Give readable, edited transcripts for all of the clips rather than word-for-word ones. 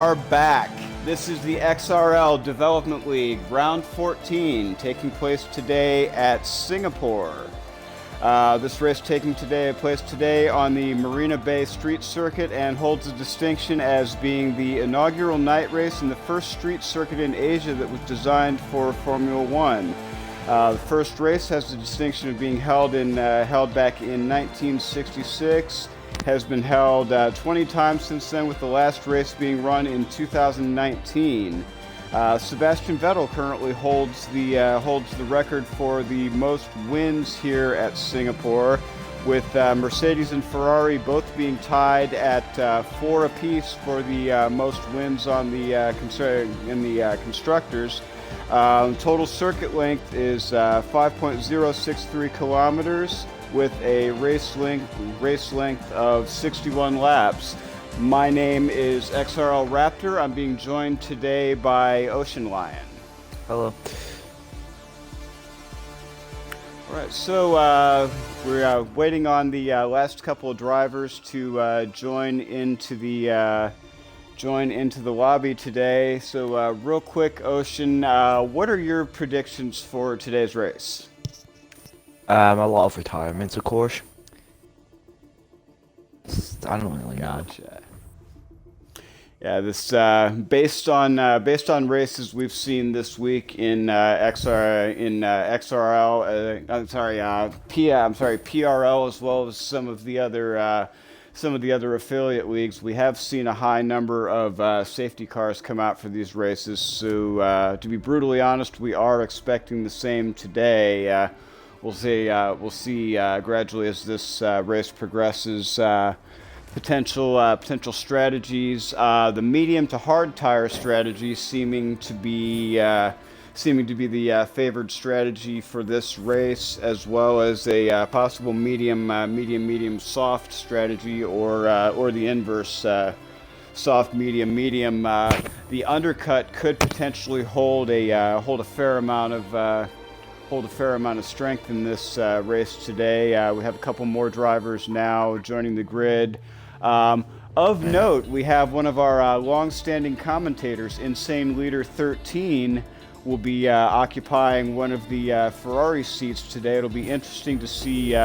Are back. This is the XRL Development League Round 14 taking place today at Singapore. This race taking place today on the Marina Bay Street Circuit and holds the distinction as being the inaugural night race and the first street circuit in Asia that was designed for Formula One. The first race has the distinction of being held back in 1966. Has been held 20 times since then, with the last race being run in 2019. Sebastian Vettel currently holds the record for the most wins here at Singapore, with Mercedes and Ferrari both being tied at 4 apiece for the most wins on the constructors. Total circuit length is 5.063 kilometers. With a race length of 61 laps. My name is XRL Raptor. I'm being joined today by Ocean Lion. Hello. All right, so we're waiting on the last couple of drivers to join into the lobby today. So real quick, Ocean, what are your predictions for today's race? A lot of retirements, of course. I don't really know. Gotcha. Yeah, this based on races we've seen this week in PRL, as well as some of the other affiliate leagues. We have seen a high number of safety cars come out for these races. So to be brutally honest, we are expecting the same today. We'll see gradually as this race progresses. Potential strategies. The medium to hard tire strategy seeming to be the favored strategy for this race, as well as a possible medium soft strategy, or the inverse. Soft, medium. The undercut could potentially hold a fair amount of strength in this race today. We have a couple more drivers now joining the grid. Of note, we have one of our long-standing commentators, Insane Leader 13, will be occupying one of the Ferrari seats today. It'll be interesting to see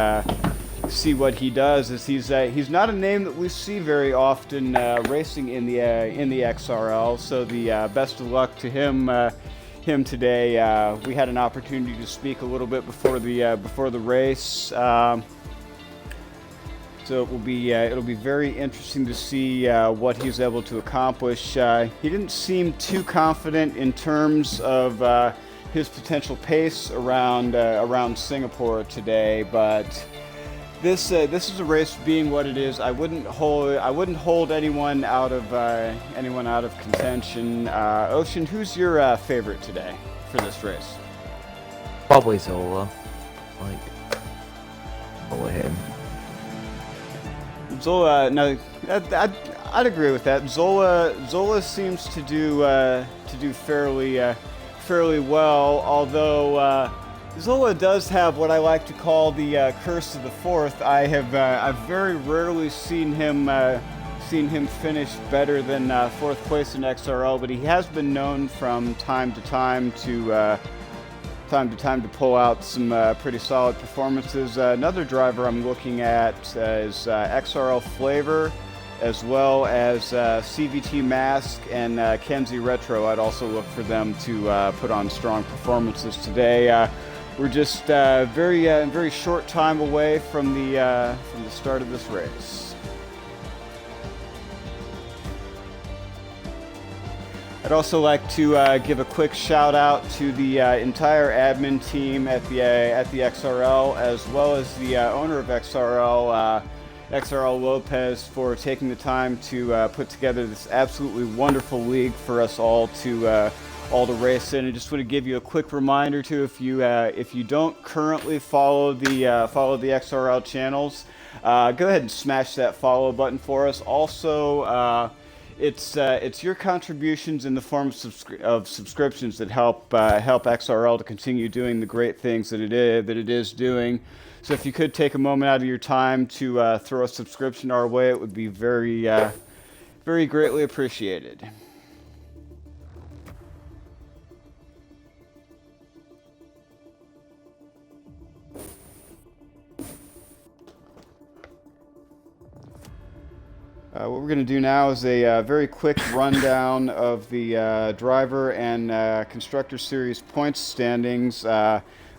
what he does, as he's not a name that we see very often racing in the XRL. So the best of luck to him today. We had an opportunity to speak a little bit before the race, so it'll be very interesting to see what he's able to accomplish. He didn't seem too confident in terms of his potential pace around Singapore today, but this is a race being what it is. I wouldn't hold anyone out of contention. Ocean, who's your favorite today for this race? Probably Zola. Over him. Zola, no, I'd agree with that. Zola seems to do fairly well, although Zola does have what I like to call the curse of the fourth. I've very rarely seen him finish better than fourth place in XRL, but he has been known from time to time to pull out some pretty solid performances. Another driver I'm looking at is XRL Flavor, as well as CVT Mask and Kenzie Retro. I'd also look for them to put on strong performances today. We're just very short time away from the start of this race. I'd also like to give a quick shout out to the entire admin team at the XRL, as well as the owner of XRL Lopez, for taking the time to put together this absolutely wonderful league for us all to race in. I just want to give you a quick reminder too, if you don't currently follow the XRL channels, go ahead and smash that follow button for us. Also, it's your contributions in the form of subscriptions that help XRL to continue doing the great things that it is doing. So if you could take a moment out of your time to throw a subscription our way, it would be very greatly appreciated. What we're going to do now is a very quick rundown of the driver and constructor series points standings.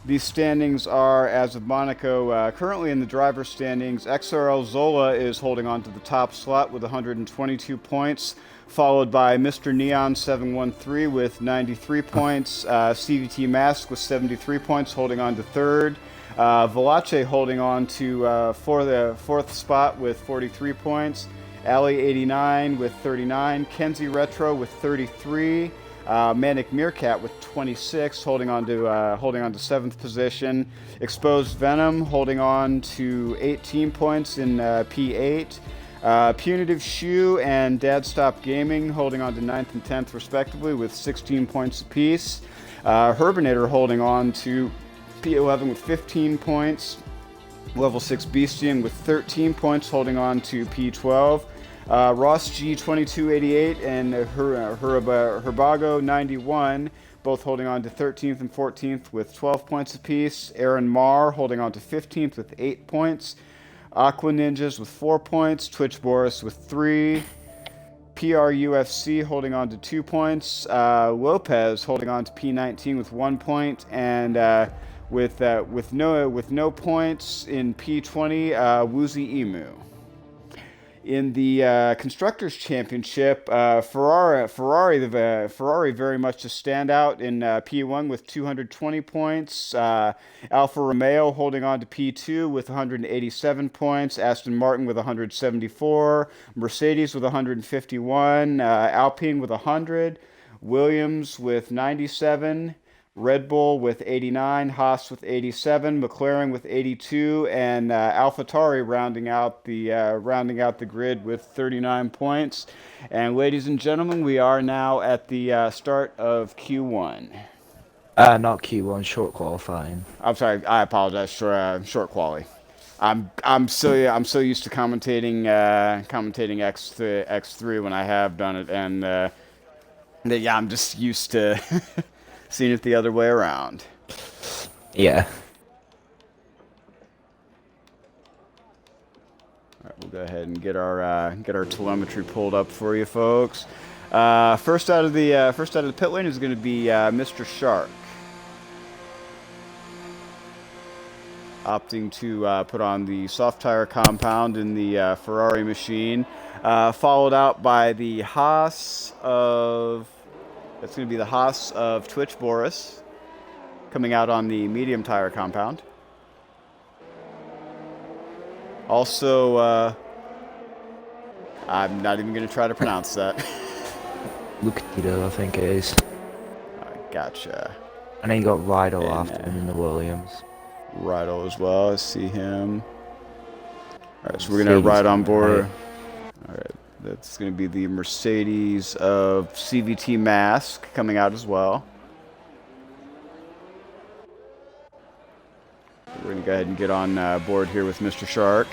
These standings are, as of Monaco, currently in the driver standings. XRL Zola is holding on to the top slot with 122 points, followed by Mr. Neon 713 with 93 points, CVT Mask with 73 points, holding on to third. Velace holding on to for the fourth spot with 43 points. Ali 89 with 39, Kenzie Retro with 33, Manic Meerkat with 26, holding on to seventh position. Exposed Venom holding on to 18 points in P8. Punitive Shoe and Dad Stop Gaming holding on to 9th and 10th respectively with 16 points apiece. Herbinator holding on to P11 with 15 points. Level 6 Bestium with 13 points holding on to P12. Ross G 2288 and Herbago 91 both holding on to 13th and 14th with 12 points apiece. Aaron Marr holding on to 15th with 8 points. Aqua Ninjas with 4 points. Twitch Boris with 3. PRUFC holding on to 2 points. Lopez holding on to P19 with 1 point. And with no points in P20, Woozy Emu. In the Constructors Championship, Ferrari very much a standout in P1 with 220 points. Alfa Romeo holding on to P2 with 187 points. Aston Martin with 174. Mercedes with 151. Alpine with 100. Williams with 97. Red Bull with 89, Haas with 87, McLaren with 82, and AlphaTauri rounding out the grid with 39 points. And ladies and gentlemen, we are now at the start of Q1. Not Q1, short qualifying. I'm sorry, I apologize for short quali. I'm so used to commentating X3 when I have done it, and yeah, I'm just used to. Seen it the other way around. Yeah. All right, we'll go ahead and get our telemetry pulled up for you, folks. First out of the pit lane is going to be Mr. Shark, opting to put on the soft tire compound in the Ferrari machine, followed out by the Haas of. That's going to be the Haas of Twitch Boris, coming out on the medium tire compound. Also, I'm not even going to try to pronounce that. Lucatito, I think it is. Gotcha. And then you got Rydell after him in the Williams. Rydell as well, I see him. Alright, so we're going to ride on board. Alright. That's going to be the Mercedes of CVT Mask coming out as well. We're going to go ahead and get on board here with Mr. Shark.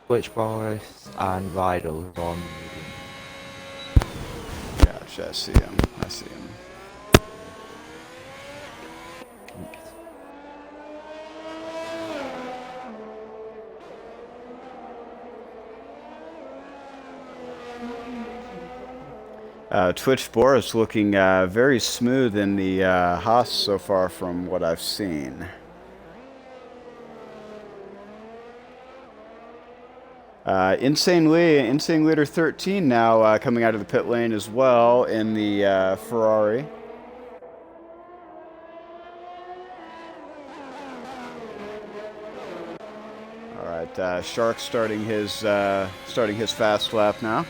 Twitch Boris and Rydell on medium. Gotcha, I see him. Twitch Boris looking very smooth in the Haas so far from what I've seen. Insane Leader 13 now coming out of the pit lane as well in the Ferrari. All right, Shark starting his fast lap now.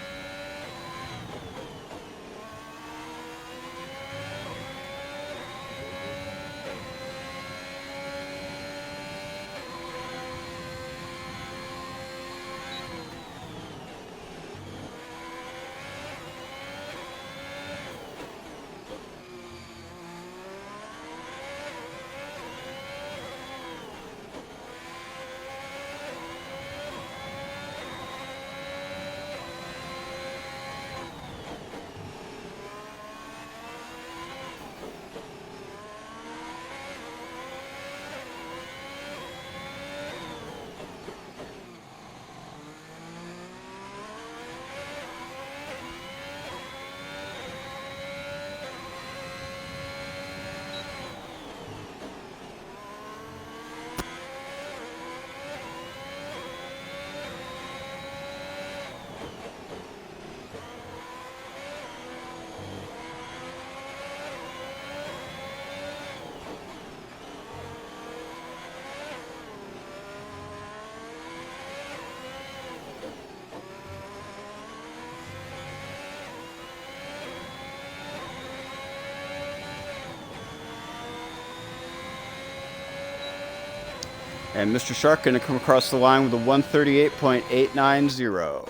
And Mr. Shark going to come across the line with a 138.890.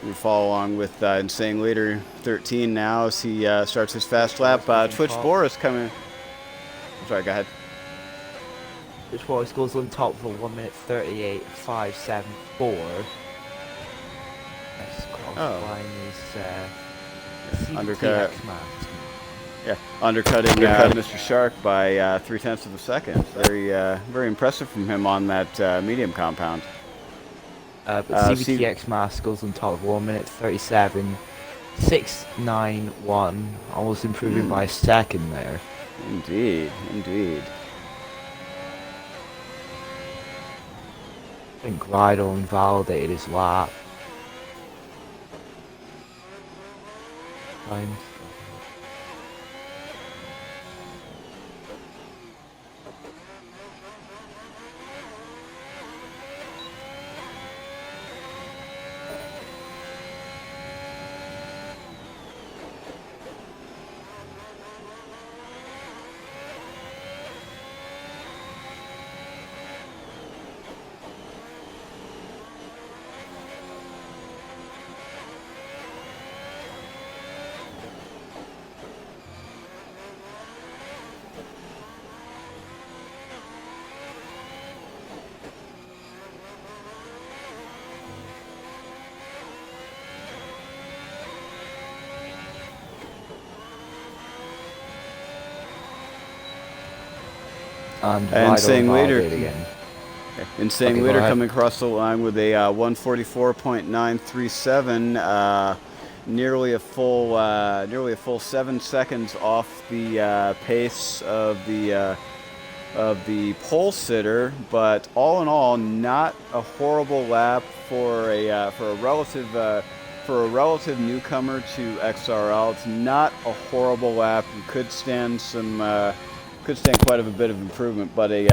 We follow along with Insane Leader 13 now as he starts his fast lap. Twitch Boris coming. Sorry, go ahead. Twitch Boris goes on top for 1 minute 38.574. Next qualifying is undercut. Mask. Yeah, undercutting Mr. Shark by 0.3 of a second. Very impressive from him on that medium compound. But CVTX Mask goes on top of 1 minute 37.691, almost improving by a second there. Indeed, indeed. I think Rydell invalidated his lap. Times. Insane Leader again. Insane Leader coming across the line with a 144.937, nearly a full 7 seconds off the pace of the pole sitter. But all in all, not a horrible lap for a relative newcomer to XRL. It's not a horrible lap. You could stand quite a bit of improvement, but a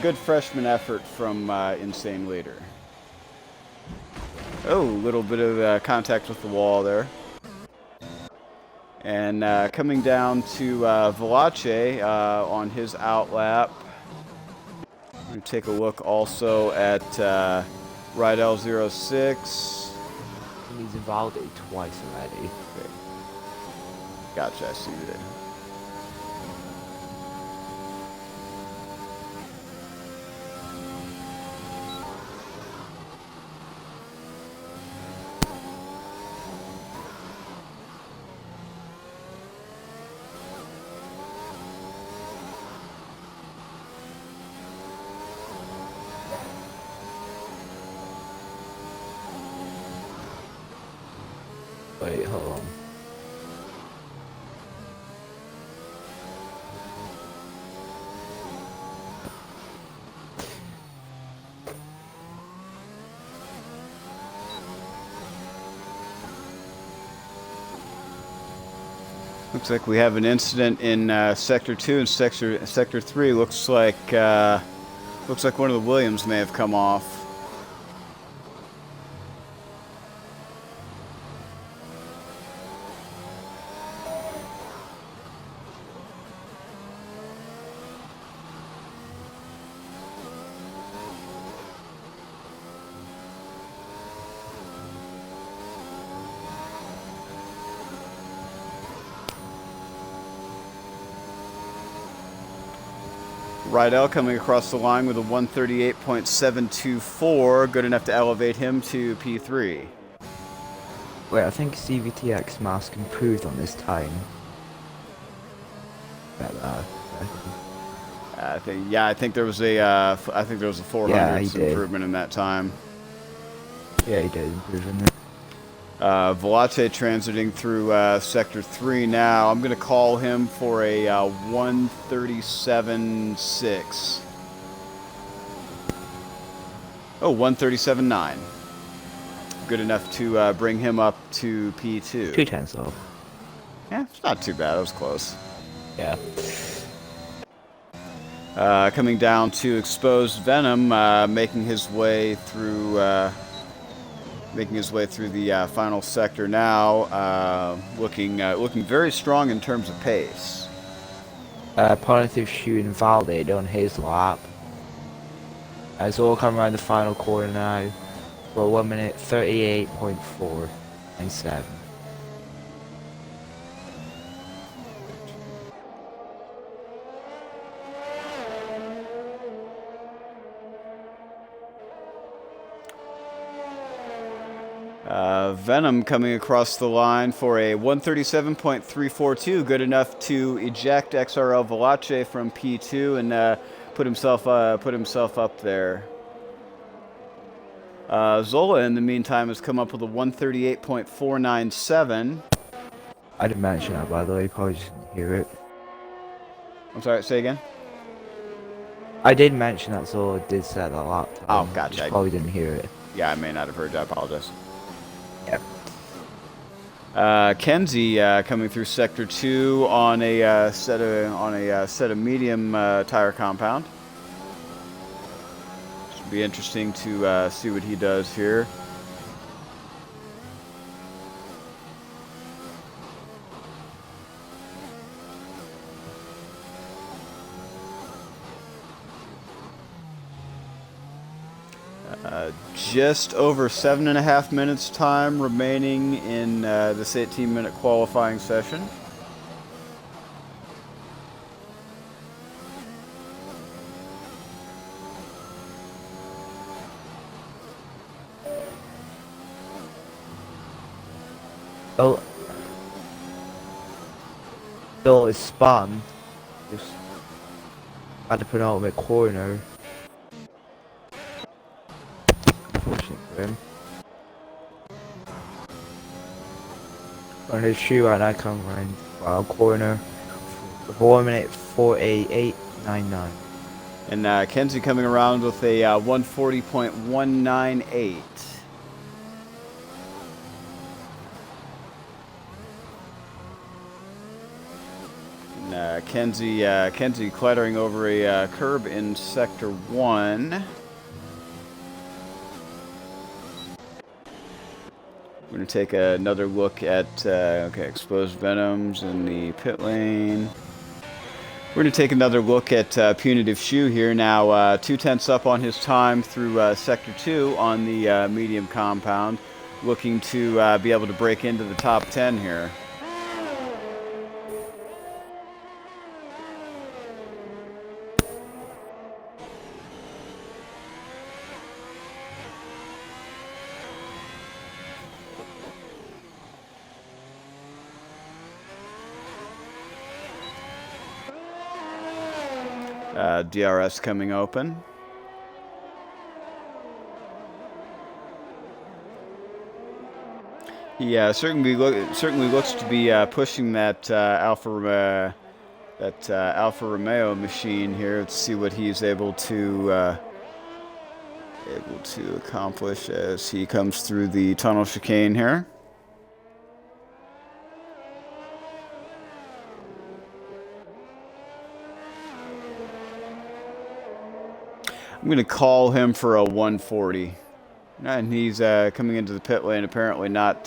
good freshman effort from Insane Leader. Oh, a little bit of contact with the wall there. And coming down to Velace on his outlap. We're going to take a look also at Rydell 06. He's invalidated twice already. Okay. Gotcha, I see that. Wait, hold on. Looks like we have an incident in Sector 2 and Sector 3. Looks like one of the Williams may have come off. Rydell coming across the line with a 138.724, good enough to elevate him to P3. Wait, I think CVTX Mask improved on this time. I think there was a 400 improvement in that time. Yeah, he did improve in it. Velace transiting through Sector 3 now. I'm going to call him for a 137.6. Oh, 137.9. Good enough to bring him up to P2. 2/10 off. Yeah, it's not too bad. That was close. Yeah. Coming down to Exposed Venom, making his way through the final sector now, looking very strong in terms of pace. Penalties shoe invalidated on his lap. It's all coming around the final corner now for 1 minute 38.497. Venom coming across the line for a 137.342, good enough to eject XRL Velace from P2 and put himself up there. Zola, in the meantime, has come up with a 138.497. I didn't mention that, by the way, you probably just didn't hear it. I'm sorry, say again? I did mention that Zola did set that lap time. Oh, gotcha. Just probably didn't hear it. Yeah, I may not have heard you. I apologize. Yep. Kenzie coming through sector 2 on a set of medium tire compound. Should be interesting to see what he does here. Just over 7.5 minutes time remaining in this 18-minute qualifying session. Oh. Though it's spun. Just had to put out of a corner. Unfortunate for him. On his shoe right now coming around wild corner. 4 minute 488.99. And Kenzie coming around with a 140.198. Kenzie clattering over a curb in sector 1. We're going to take another look at exposed venoms in the pit lane. We're going to take another look at Punitive Shoe here now. 2/10 up on his time through sector 2 on the medium compound, looking to be able to break into the top 10 here. DRS coming open. He certainly looks to be pushing that Alfa Romeo machine here. Let's see what he's able to accomplish as he comes through the tunnel chicane here. I'm going to call him for a 140. And he's coming into the pit lane apparently not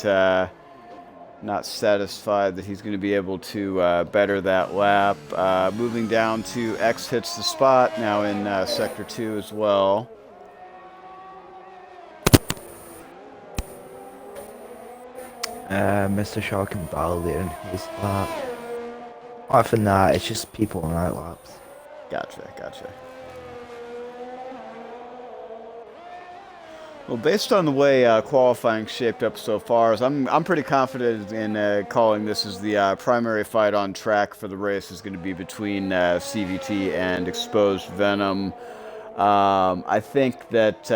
satisfied that he's going to be able to better that lap. Moving down to X hits the spot now in sector 2 as well. Mr. Shark and Baldy in his lap. Apart from that, it's just people on out laps. Gotcha. Well, based on the way qualifying shaped up so far, I'm pretty confident in calling this as the primary fight on track for the race is going to be between CVT and Exposed Venom. I think that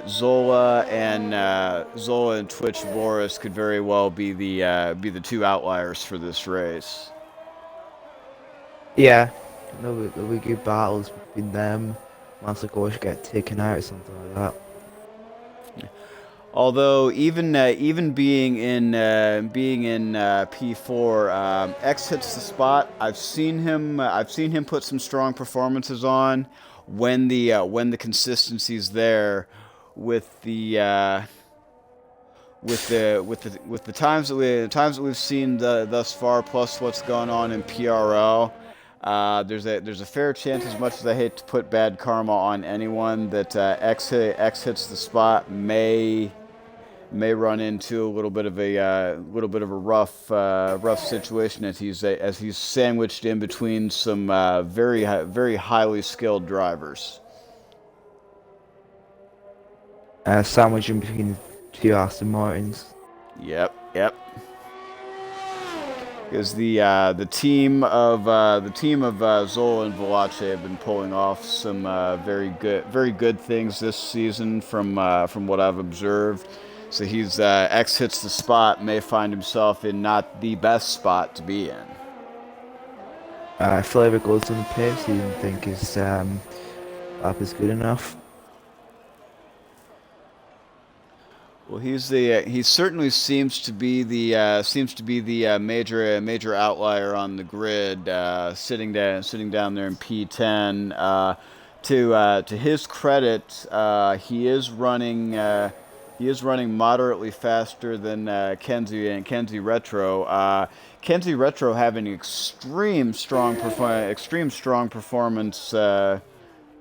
Zola and Twitch Boris could very well be the two outliers for this race. Yeah, there'll be good battles between them. Unless of course get taken out or something like that. Although even being in P4, X hits the spot. I've seen him put some strong performances on when the consistency's there with the times that we've seen thus far, plus what's gone on in PRL. There's a fair chance, as much as I hate to put bad karma on anyone, that X hits the spot may run into a little bit of a rough situation as he's sandwiched in between some very highly skilled drivers. Sandwich in between two Aston Martins. Yep. Because the team of Zola and Valache have been pulling off some very good things this season from what I've observed. So he's X hits the spot, may find himself in not the best spot to be in. Flavor goes on the pace. He didn't think his lap is good enough. Well, he certainly seems to be the major outlier on the grid, sitting down there in P10. To his credit, he is running moderately faster than Kenzie Retro. Kenzie Retro having extreme strong performance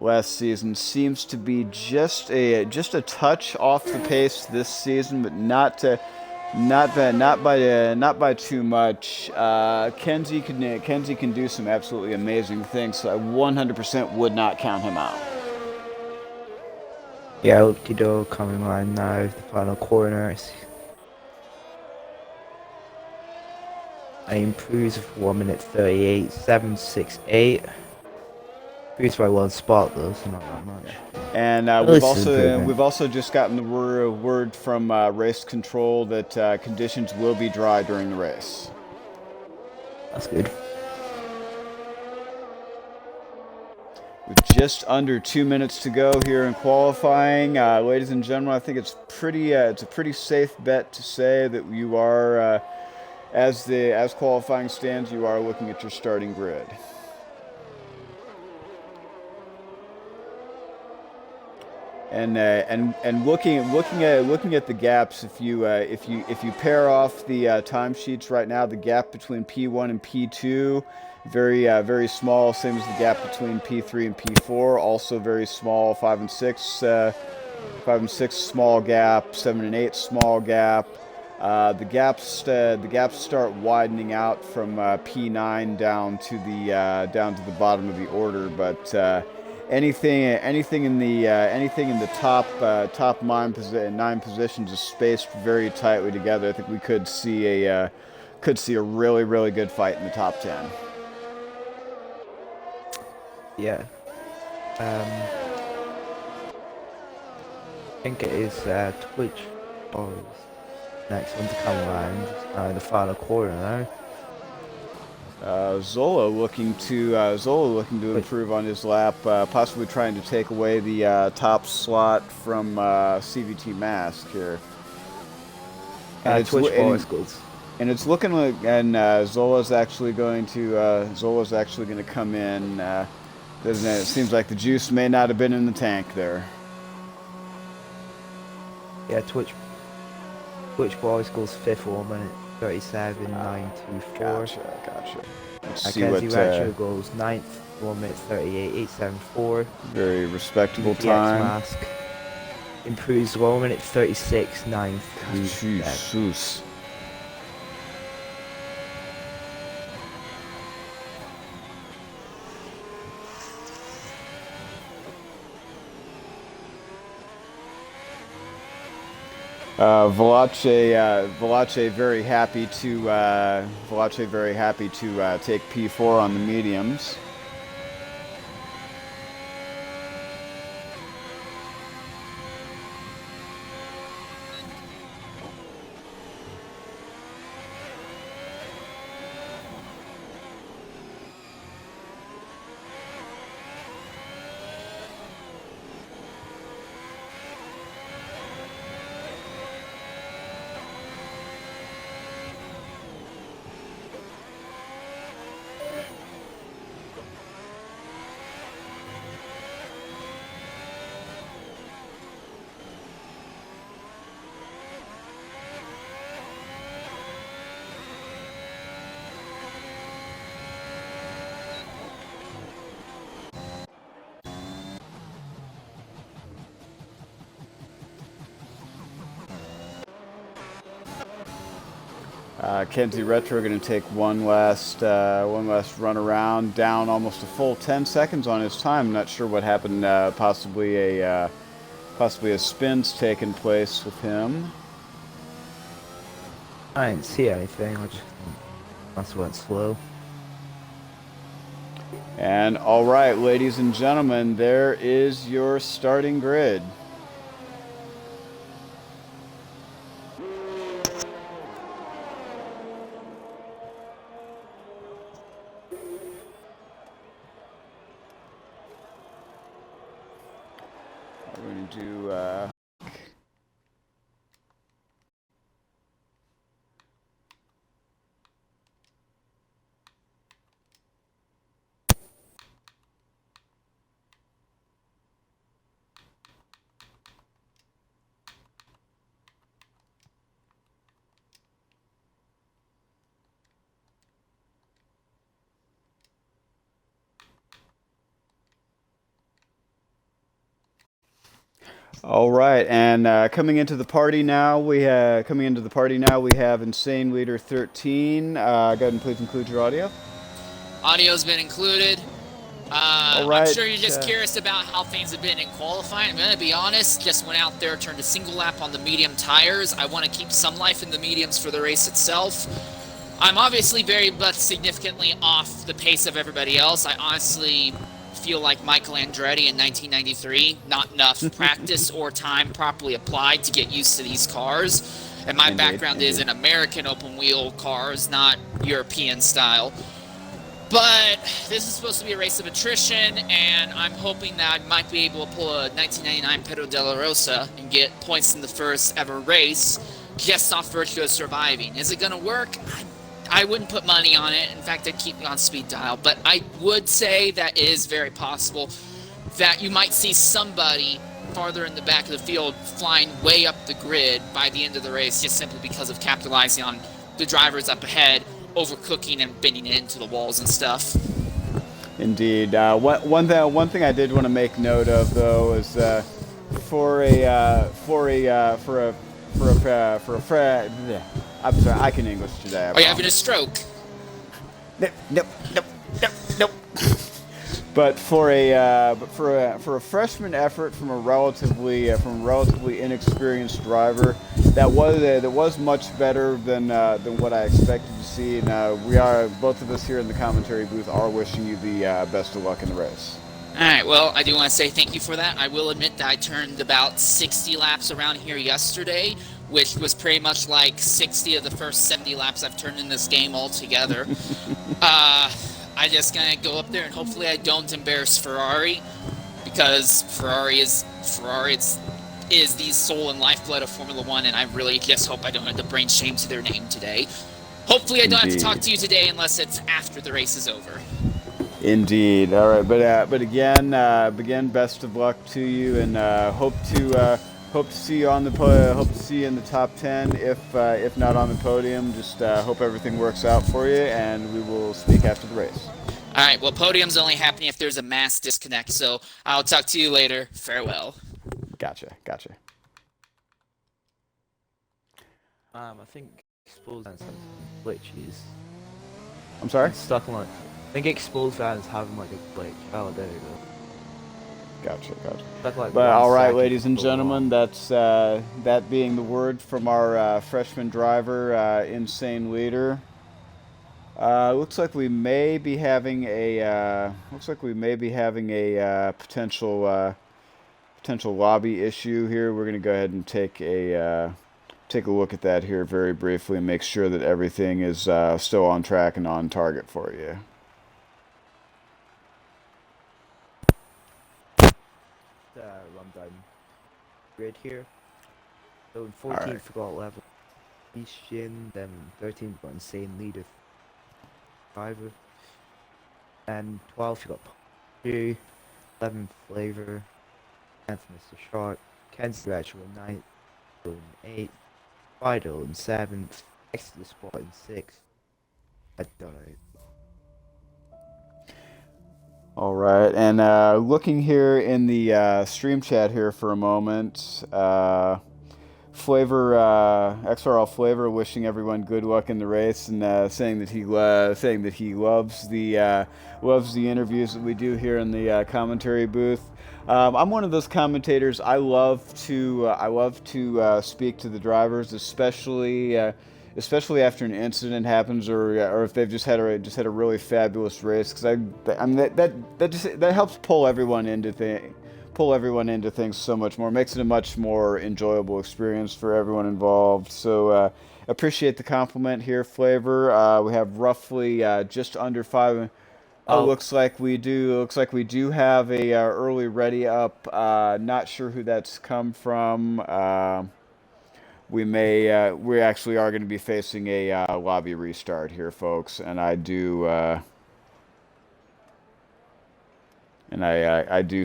last season, seems to be just a touch off the pace this season, but not by too much. Kenzie can do some absolutely amazing things, so I 100% would not count him out. Yeah, Okido coming on now, the final corner. And improves for 1 minute 38.768. Improves by 1 spot though, so not that much. And we've also just gotten the word from race control that conditions will be dry during the race. That's good. With just under 2 minutes to go here in qualifying, ladies and gentlemen, I think it's a pretty safe bet to say that you are, as qualifying stands, you are looking at your starting grid. And looking at the gaps, if you pair off the timesheets right now, the gap between P1 and P2, very small, same as the gap between P3 and P4, also very small. 5 and 6 small gap, 7 and 8 small gap. The gaps start widening out from P9 down to the bottom of the order, but anything in the top 9 positions is spaced very tightly together. I think we could see a really good fight in the top 10. Yeah. I think it is Twitch or next one to come around. The final corner now. Zola looking to improve on his lap, possibly trying to take away the top slot from CVT Mask here. And Twitch Boys goes. And it's looking like, and Zola's actually going to come in. Doesn't it? It seems like the juice may not have been in the tank there. Yeah, Twitch Boys goes 5th 1 minute 37.924. Gotcha. Let's see Kenzie what Retro goes 9th 1 minute 38.874. very respectable DX time. Mask improves 1 minute 36.9. Jesus. Valache very happy to take P4 on the mediums. Kenzie Retro going to take one last run around, down almost a full 10 seconds on his time. Not sure what happened. Possibly a spin's taken place with him. I didn't see anything. I just must have went slow. And all right, ladies and gentlemen, there is your starting grid. We're going to do all right, and coming into the party now, we have Insane Leader 13. Go ahead and please include your audio. Audio's been included. All right, I'm sure you're just curious about how things have been in qualifying. I'm going to be honest, just went out there, turned a single lap on the medium tires. I want to keep some life in the mediums for the race itself. I'm obviously very much significantly off the pace of everybody else. I honestly feel like Michael Andretti in 1993, not enough practice or time properly applied to get used to these cars. And my background is in American open wheel cars, not European style. But this is supposed to be a race of attrition, and I'm hoping that I might be able to pull a 1999 Pedro Della Rosa and get points in the first ever race just off virtue of surviving. Is it going to work? I wouldn't put money on it. In fact, I'd keep it on speed dial. But I would say that it is very possible that you might see somebody farther in the back of the field flying way up the grid by the end of the race just simply because of capitalizing on the drivers up ahead, overcooking and bending it into the walls and stuff. Indeed. One thing I did want to make note of, though, is I'm sorry, I can English today. Are you having a stroke? Nope. But for a freshman effort from a relatively inexperienced driver, that was much better than what I expected to see. And we are, both of us here in the commentary booth, are wishing you the best of luck in the race. All right, well, I do want to say thank you for that. I will admit that I turned about 60 laps around here yesterday, which was pretty much like 60 of the first 70 laps I've turned in this game altogether. I'm just going to go up there and hopefully I don't embarrass Ferrari, because Ferrari is the soul and lifeblood of Formula One, and I really just hope I don't have to bring shame to their name today. Hopefully I don't have to talk to you today unless it's after the race is over. Indeed. All right, but again, best of luck to you, and hope to see you in the top 10. If not on the podium, just hope everything works out for you, and we will speak after the race. All right. Well, podium's only happening if there's a mass disconnect, so I'll talk to you later. Farewell. Gotcha. I think Exposed has some glitches. I'm sorry? It's stuck on I think Exposed Van is having like a glitch. Oh, there you go. Gotcha. Like But all right, ladies and gentlemen, that's that being the word from our freshman driver, Insane Leader. Looks like we may be having a potential lobby issue here. We're gonna go ahead and take a look at that here very briefly and make sure that everything is still on track and on target for you. Rundown grid here. So in 14th right. we got level Shin, then 13th we got Insane Leader driver, and 12th you got Two, 11th Flavor, 10th Mr. Shark, Kenzie Retro in 9th, in 8th, Vital in 7th, next to the spot in 6th. I died. All right, and looking here in the stream chat here for a moment, Flavor, XRL Flavor, wishing everyone good luck in the race and saying that he loves the interviews that we do here in the commentary booth. I'm one of those commentators. I love to speak to the drivers, especially after an incident happens or if they've just had a really fabulous race, because that helps pull everyone into things so much more. Makes it a much more enjoyable experience for everyone involved. So appreciate the compliment here, Flavor. We have roughly just under 5. Looks like we do have a early ready up. Not sure who that's come from. We actually are going to be facing a lobby restart here, folks, and I do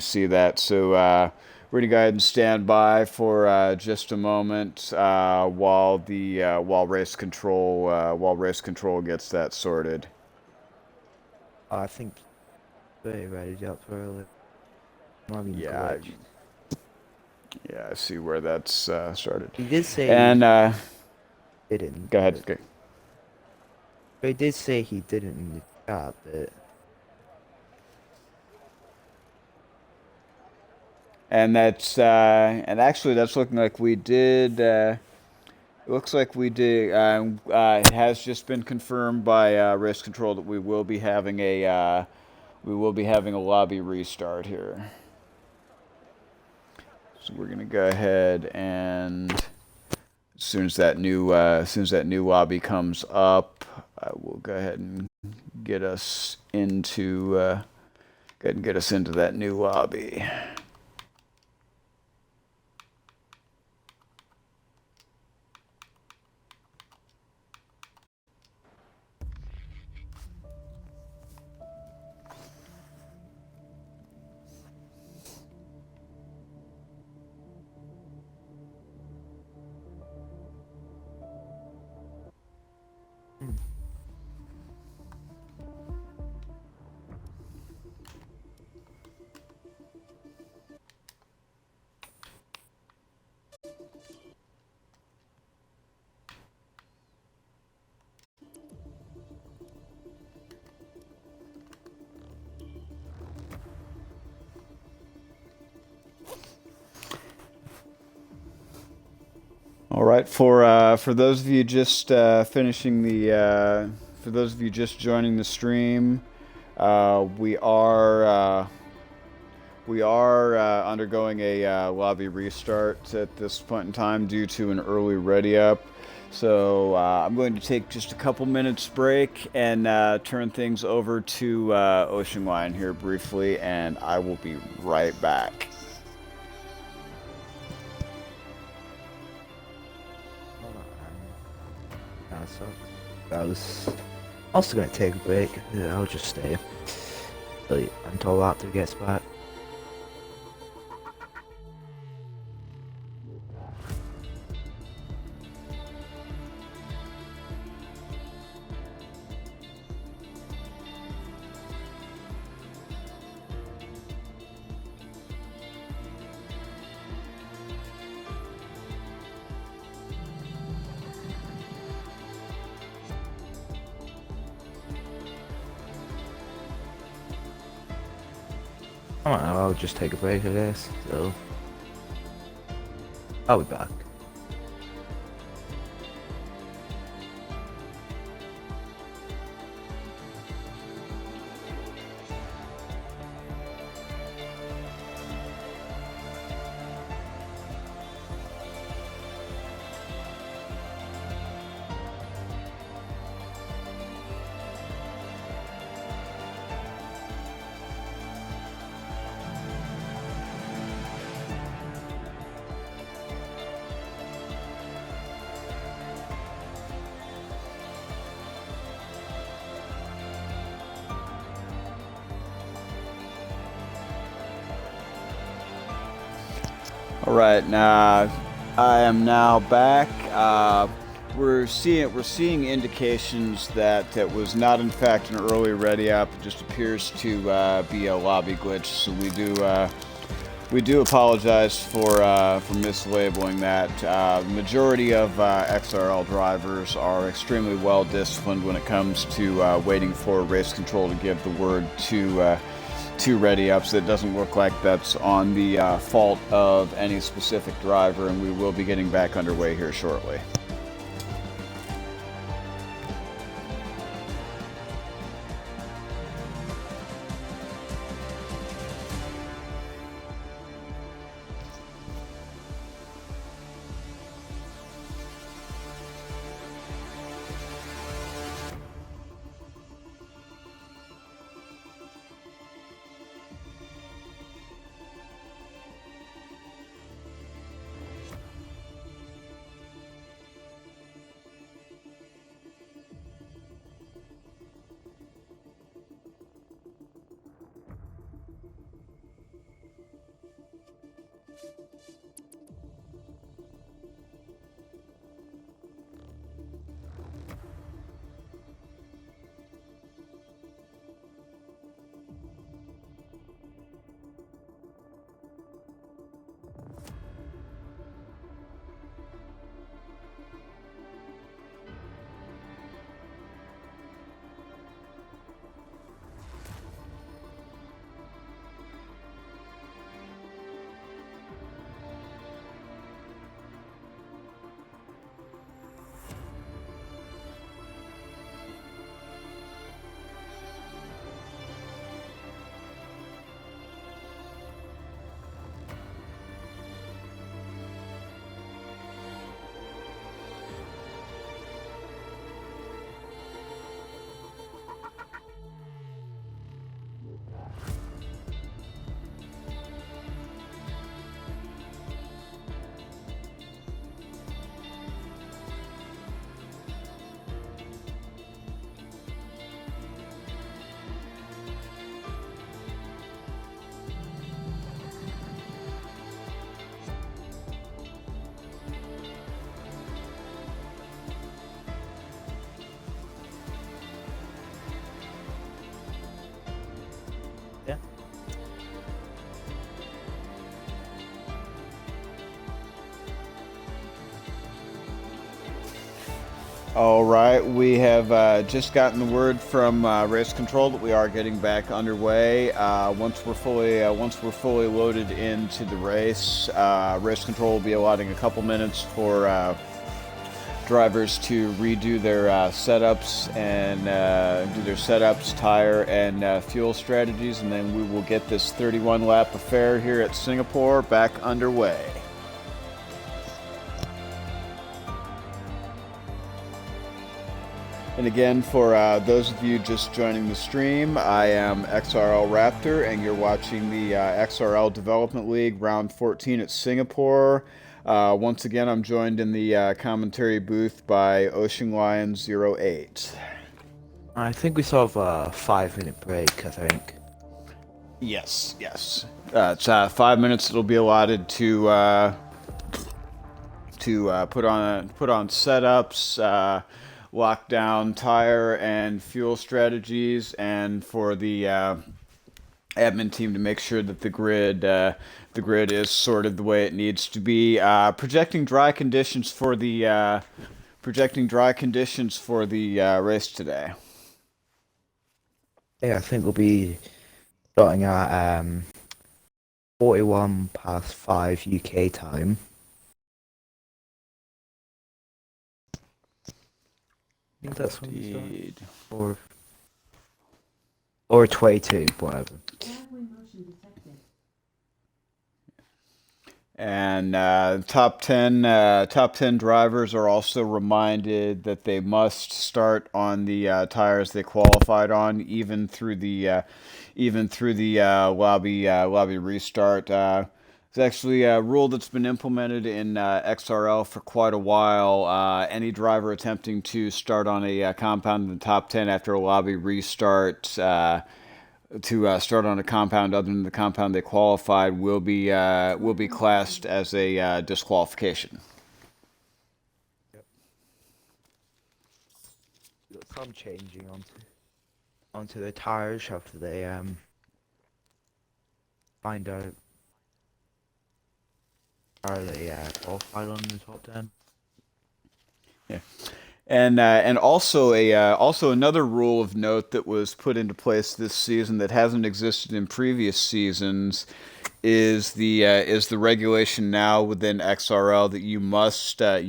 see that. So we're gonna go ahead and stand by for just a moment while race control gets that sorted. I think they ready up early. Yeah, I see where that's started. He did say and he didn't. Go ahead. Okay. But he did say he didn't in the chat, but and actually that's looking like we did. It looks like we did. It has just been confirmed by race control that we will be having a lobby restart here. So we're gonna go ahead and as soon as that new lobby comes up, I will go ahead and get us into that new lobby. All right, for those of you just for those of you just joining the stream, we are undergoing a lobby restart at this point in time due to an early ready up. So I'm going to take just a couple minutes break and turn things over to Ocean Line here briefly, and I will be right back. so I was also going to take a break. Yeah, I'll just stay until Raptor gets back. I'll just take a break, I guess. So I'll be back. All right, now I am now back. We're seeing indications that it was not in fact an early ready up. It just appears to be a lobby glitch. So We do apologize for mislabeling that. The majority of XRL drivers are extremely well disciplined when it comes to waiting for race control to give the word to ready up. So it doesn't look like that's on the fault of any specific driver, and we will be getting back underway here shortly. Yeah. All right, we have just gotten the word from race control that we are getting back underway. Once we're fully loaded into the race, race control will be allotting a couple minutes for drivers to redo their setups and do their setups, tire, and fuel strategies, and then we will get this 31 lap affair here at Singapore back underway. And again, for those of you just joining the stream, I am XRL Raptor, and you're watching the XRL Development League Round 14 at Singapore. Once again, I'm joined in the commentary booth by Ocean Lion 08. I think we still have a 5-minute break, I think. Yes. It's 5 minutes that'll be allotted to put on setups, lock down tire and fuel strategies, and for the admin team to make sure that the grid is sorted the way it needs to be. Projecting dry conditions for the race today. Yeah, I think we'll be starting at 41 past 5 UK time. I think that's when we start. Or 22, whatever. And top 10 drivers are also reminded that they must start on the tires they qualified on, even through the lobby restart. It's actually a rule that's been implemented in XRL for quite a while. Any driver attempting to start on a compound in the top 10 after a lobby restart to start on a compound other than the compound they qualified will be classed as a disqualification. Yep. Got some changing onto the tires after they find out Charlie qualified on the top 10. Yeah. And also another rule of note that was put into place this season that hasn't existed in previous seasons is the regulation now within XRL that you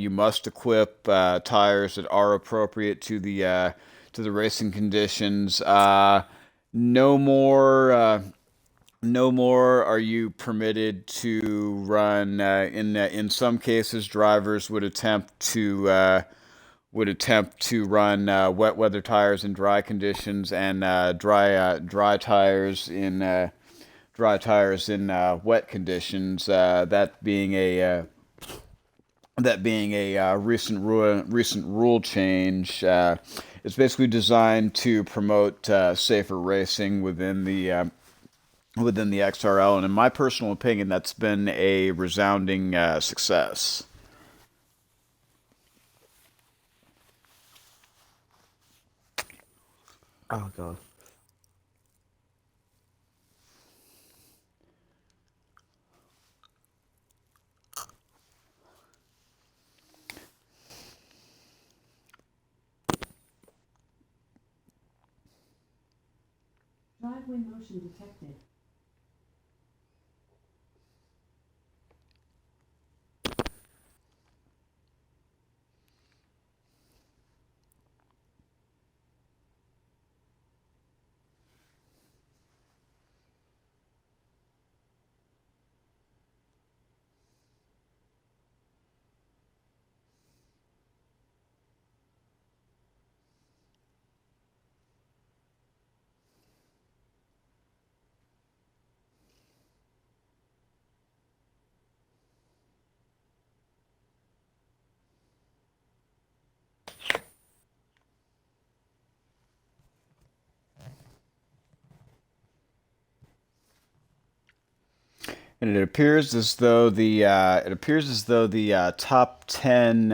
must equip tires that are appropriate to the racing conditions. No more. No more are you permitted to run. In some cases, drivers would attempt to run wet weather tires in dry conditions and dry tires in wet conditions. That being a recent rule change. It's basically designed to promote safer racing within the XRL, and in my personal opinion, that's been a resounding success. Oh god. Driveway motion detected. And it appears as though the top 10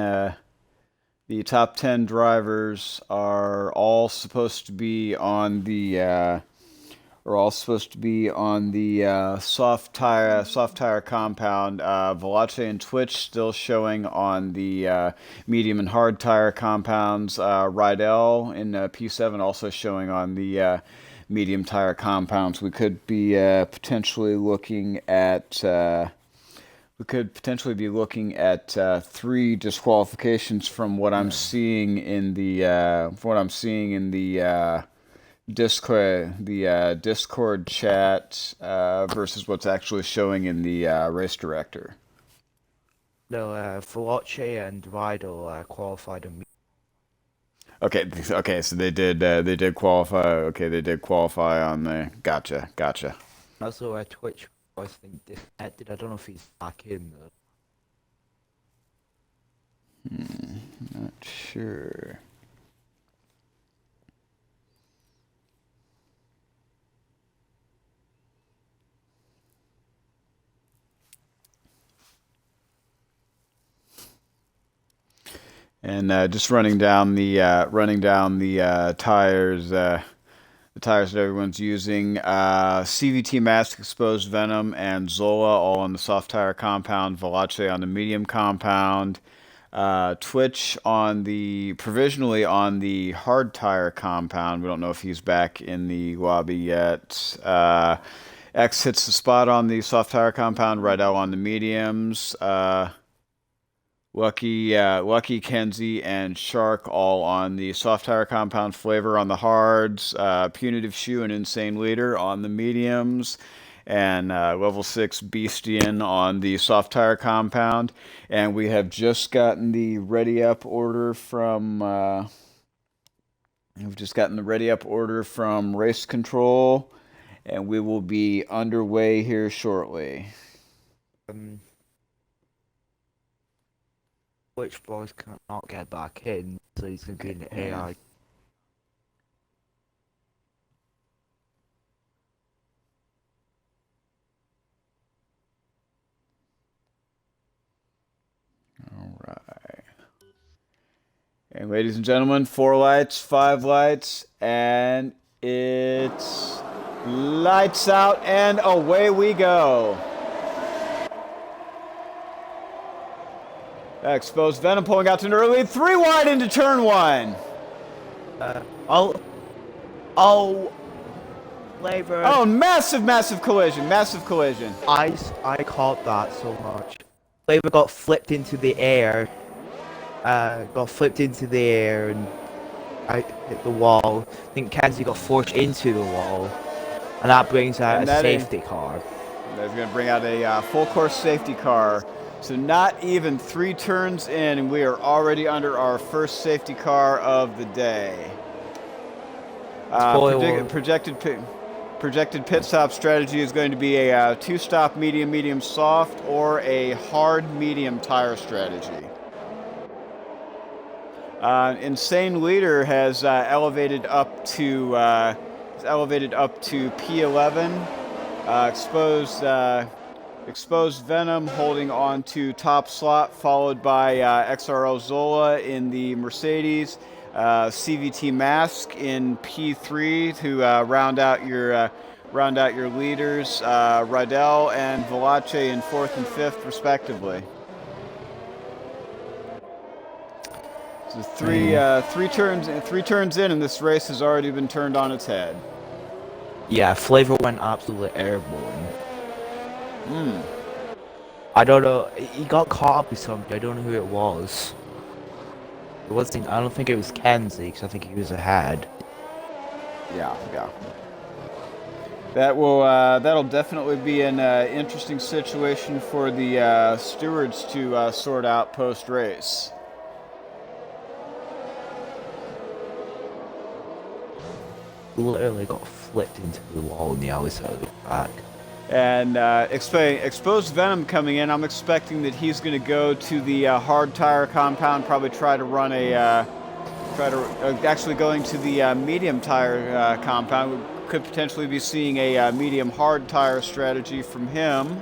drivers are all supposed to be on the soft tire compound. Veloce and Twitch still showing on the medium and hard tire compounds. Rydell in P7 also showing on the medium tire compounds. We could be potentially looking at. We could potentially be looking at 3 disqualifications from what I'm seeing in the Discord chat versus what's actually showing in the race director. No, Veloce and Rydell qualified on me. Okay, so they did qualify. Okay, they did qualify on the. Gotcha. Also, Twitch, I think, disconnected. I don't know if he's back in, though. Not sure. And just running down the tires, the tires that everyone's using. CVT Mask Exposed Venom and Zola all on the soft tire compound. Veloce on the medium compound. Twitch provisionally on the hard tire compound. We don't know if he's back in the lobby yet. X hits the spot on the soft tire compound. Rydell on the mediums. Lucky, Kenzie, and Shark all on the soft tire compound. Flavor on the hards. Punitive Shoe and Insane Leader on the mediums. And level 6 Beastian on the soft tire compound. And we have just gotten the ready up order from Race Control, and we will be underway here shortly. Which boys cannot get back in, so he's going to be in the AI. All right. And ladies and gentlemen, 4 lights, 5 lights, and it's lights out, and away we go. Exposed Venom pulling out to an early lead. 3 wide into turn 1. Flavor. Oh, massive collision. Massive collision. I caught that so much. Flavor got flipped into the air. And I hit the wall. I think Kenzie got forced into the wall. And that brings out And a that safety car. That's going to bring out a full course safety car. So not even 3 turns in, and we are already under our first safety car of the day. Projected pit stop strategy is going to be a 2-stop medium soft or a hard medium tire strategy. Insane Leader has elevated up to P11. Exposed Venom holding on to top slot, followed by XRL Zola in the Mercedes, CVT Mask in P3 to round out your leaders, Rydell and Velace in 4th and 5th respectively. So three turns in, and this race has already been turned on its head. Yeah, Flavor went absolutely airborne. I don't know. He got caught up with something. I don't know who it was. It wasn't. I don't think it was Kenzie, because I think he was ahead. Yeah. That'll definitely be an interesting situation for the stewards to sort out post race. Literally got flipped into the wall on the other side of the track. And Exposed Venom coming in, I'm expecting that he's going to go to the hard tire compound, probably try to run actually going to the medium tire compound. We could potentially be seeing a medium hard tire strategy from him.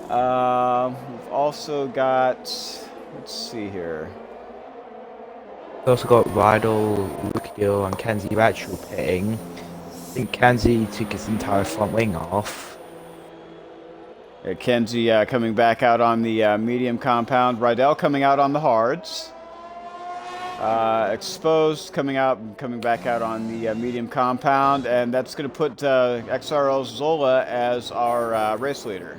We've also got, let's see here. We also got Rydell, Rukio, and Kenzie Retro pitting. I think Kenzie took his entire front wing off. Kenzie coming back out on the medium compound. Rydell coming out on the hards. Exposed coming back out on the medium compound, and that's going to put XRL Zola as our race leader.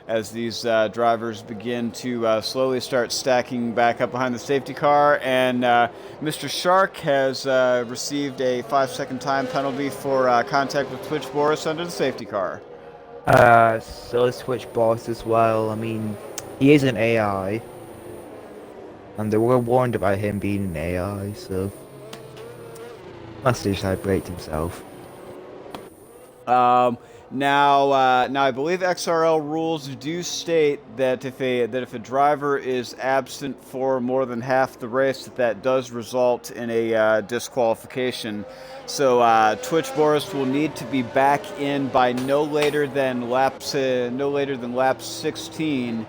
As these drivers begin to slowly start stacking back up behind the safety car, and Mr. Shark has received a 5-second time penalty for contact with Twitch Boris under the safety car. So is Twitch Boris as well. I mean, he is an AI, and they were warned about him being an AI, so must have celebrated himself. Now I believe XRL rules do state that if a driver is absent for more than half the race, that does result in a disqualification. So Twitch Boris will need to be back in by no later than lap 16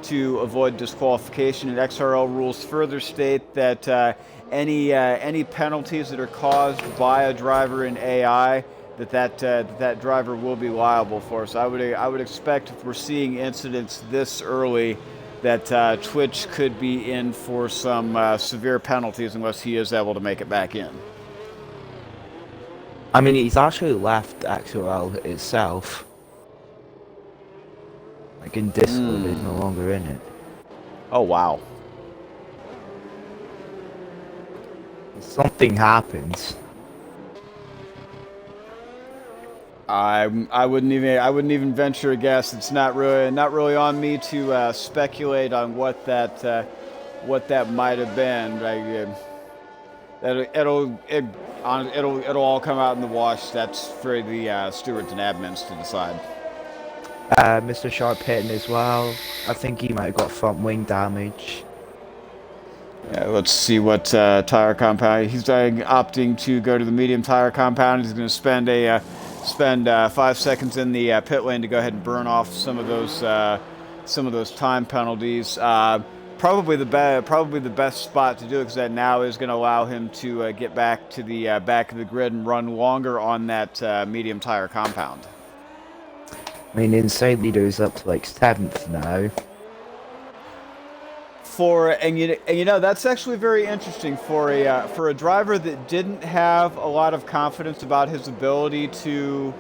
to avoid disqualification. And XRL rules further state that any penalties that are caused by a driver in AI, that driver will be liable for. So I would expect, if we're seeing incidents this early, that Twitch could be in for some severe penalties unless he is able to make it back in. I mean, he's actually left XRL itself. Like in Discord, he's no longer in it. Oh wow. If something happens. I wouldn't even venture a guess. It's not really on me to speculate on what that might have been. It'll all come out in the wash. That's for the stewards and admins to decide. Mr. Sharp hitting as well. I think he might have got front wing damage. Yeah, let's see what tire compound. He's opting to go to the medium tire compound. He's going to spend 5 seconds in the pit lane to go ahead and burn off some of those time penalties. Probably the best spot to do it, because that now is going to allow him to get back to the back of the grid and run longer on that medium tire compound. I mean, Insane Leader is up to like 7th now. That's actually very interesting for a driver that didn't have a lot of confidence about his ability to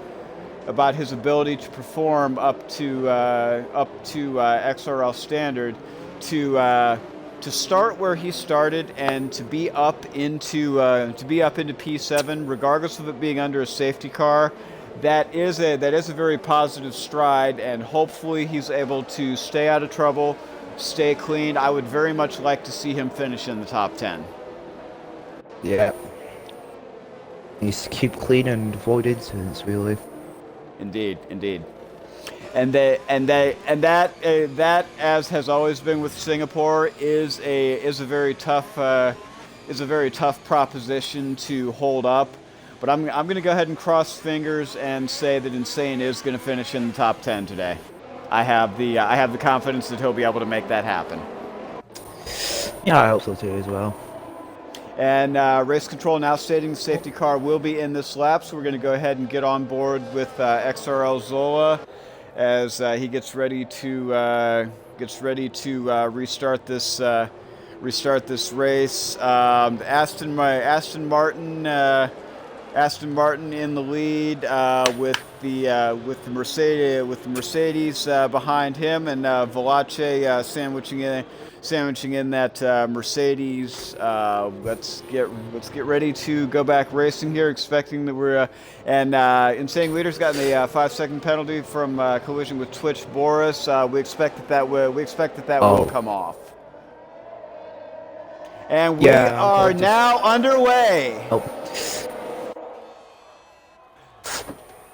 perform up to XRL standard, to start where he started and to be up into P7, regardless of it being under a safety car. That is a very positive stride, and hopefully he's able to stay out of trouble, stay clean. I would very much like to see him finish in the top 10. Yeah. Needs to keep clean and avoid incidents, really. Indeed. And that, as has always been with Singapore, is a very tough proposition to hold up. But I'm going to go ahead and cross fingers and say that Insane is going to finish in the top 10 today. I have the confidence that he'll be able to make that happen. Yeah, I hope so too as well. And race control now stating the safety car will be in this lap, so we're going to go ahead and get on board with XRL Zola as he gets ready to restart this race. Aston Martin in the lead with the Mercedes behind him, and Valache sandwiching in that Mercedes. Let's get ready to go back racing here, expecting that we're Insane Leader's gotten a 5-second penalty from collision with Twitch Boris. We expect that will come off. And we are now underway.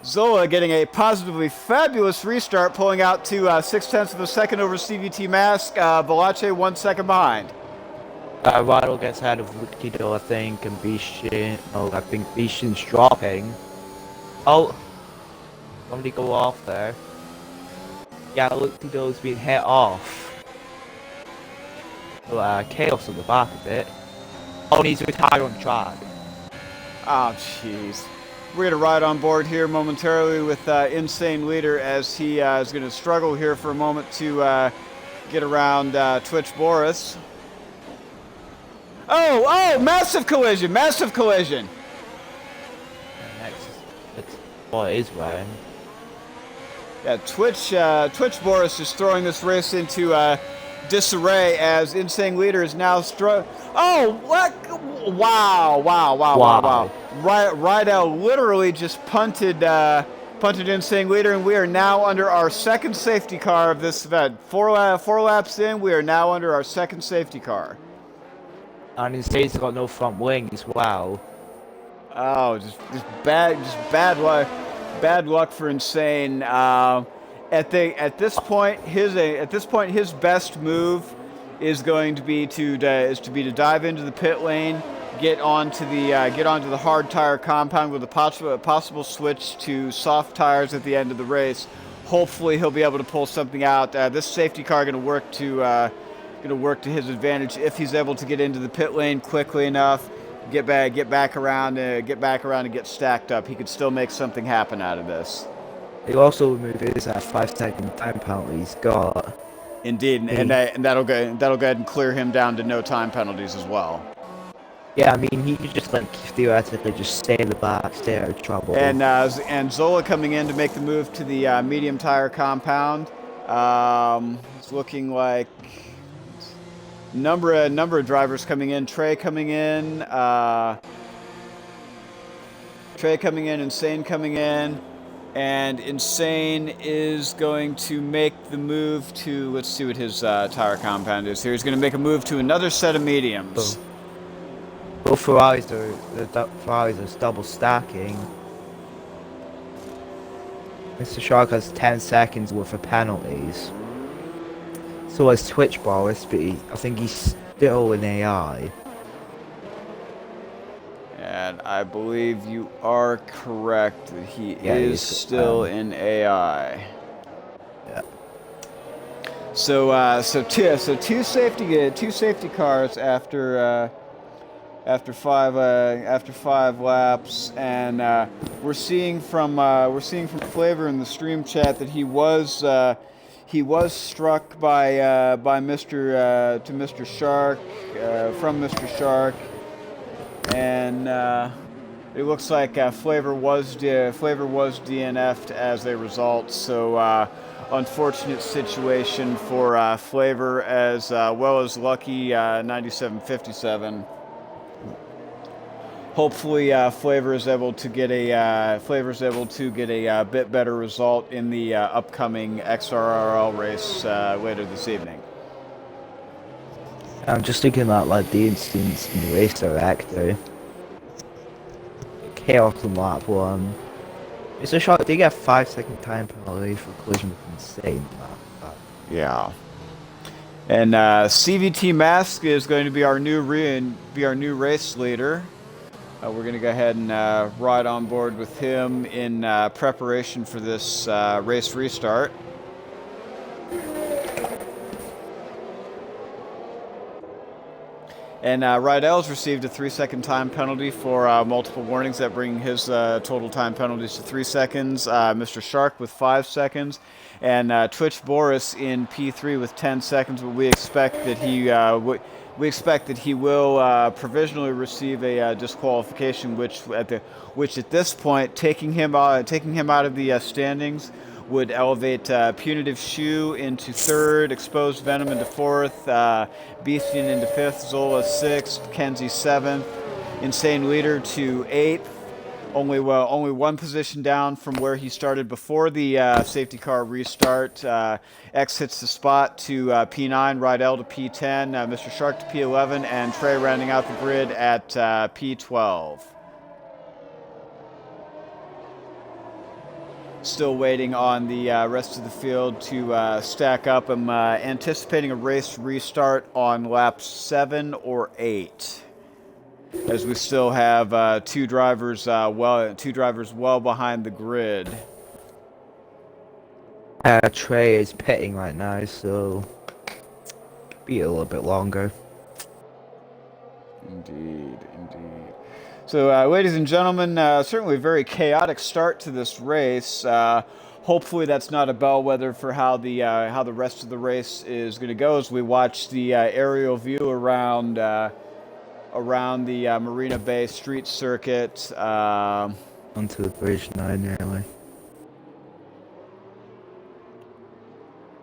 Zola getting a positively fabulous restart, pulling out to 0.6 of a second over CVT Mask. Valache 1 second behind. Rado gets ahead of Lukido, I think, and Bishin. Oh, I think Bishin's dropping. Oh, somebody go off there. Yeah, Lukido's been hit off. So, chaos on the back of it. Oh, and he's retired on track. Oh, jeez. We're going to ride on board here momentarily with Insane Leader as he is going to struggle here for a moment to get around Twitch Boris. Oh, massive collision. Next, it's what it is wearing. Yeah, Twitch Boris is throwing this race into disarray as Insane Leader is now Oh, what? Wow. Rydell literally just punted Insane Leader, and we are now under our second safety car of this event. Four laps in, we are now under our second safety car. And Insane's got no front wing as well. Oh, just bad luck. Bad luck for Insane. At this point, his best move is going to be to dive into the pit lane, get onto the hard tire compound with a possible switch to soft tires at the end of the race. Hopefully, he'll be able to pull something out. This safety car going to work to his advantage if he's able to get into the pit lane quickly enough, get back around and get stacked up. He could still make something happen out of this. He'll also remove his 5-second time penalty he's got. Indeed, and that'll go ahead and clear him down to no time penalties as well. Yeah, I mean, he could just theoretically just stay in the back, stay out of trouble. And Zola coming in to make the move to the medium tire compound. It's looking like number of drivers coming in. Trey coming in, Insane coming in. And Insane is going to make the move to, let's see what his tire compound is here. He's going to make a move to another set of mediums. Both Ferraris are double stacking. Mr. Shark has 10 seconds worth of penalties. So has Twitch Boris, but I think he's still in AI. And I believe you are correct. He is still in AI. Yeah. So two safety cars after 5 laps, and we're seeing from Flavor in the stream chat that he was he was struck by Mr. Shark from Mr. Shark, and it looks like Flavor was DNF'd as a result. So unfortunate situation for Flavor as well as Lucky 9757. Hopefully, Flavor is able to get a bit better result in the upcoming XRRL race later this evening. I'm just looking at like the instance in the race director. Chaos on lap 1. Mr. Shark did get a 5-second time penalty for collision with Insane lap. Yeah. And CVT Mask is going to be our new race leader. We're going to go ahead and ride on board with him in preparation for this race restart. And Rydell's received a 3-second time penalty for multiple warnings that bring his total time penalties to 3 seconds. Mr. Shark with 5 seconds. And Twitch Boris in P3 with 10 seconds. But we expect that he will provisionally receive a disqualification, which at this point, taking him out of the standings, would elevate Punitive Shoe into 3rd, Exposed Venom into 4th, Beastian into 5th, Zola 6th, Kenzie 7th, Insane Leader to 8th. Only one position down from where he started before the safety car restart. X hits the spot to P9, Rydell to P10, Mr. Shark to P11, and Trey rounding out the grid at P12. Still waiting on the rest of the field to stack up. I'm anticipating a race restart on laps 7 or 8. As we still have two drivers well behind the grid. Trey is pitting right now, so be a little bit longer. Indeed. So, ladies and gentlemen, certainly a very chaotic start to this race. Hopefully, that's not a bellwether for how the rest of the race is going to go as we watch the aerial view around the Marina Bay Street Circuit. Onto the bridge now, nearly.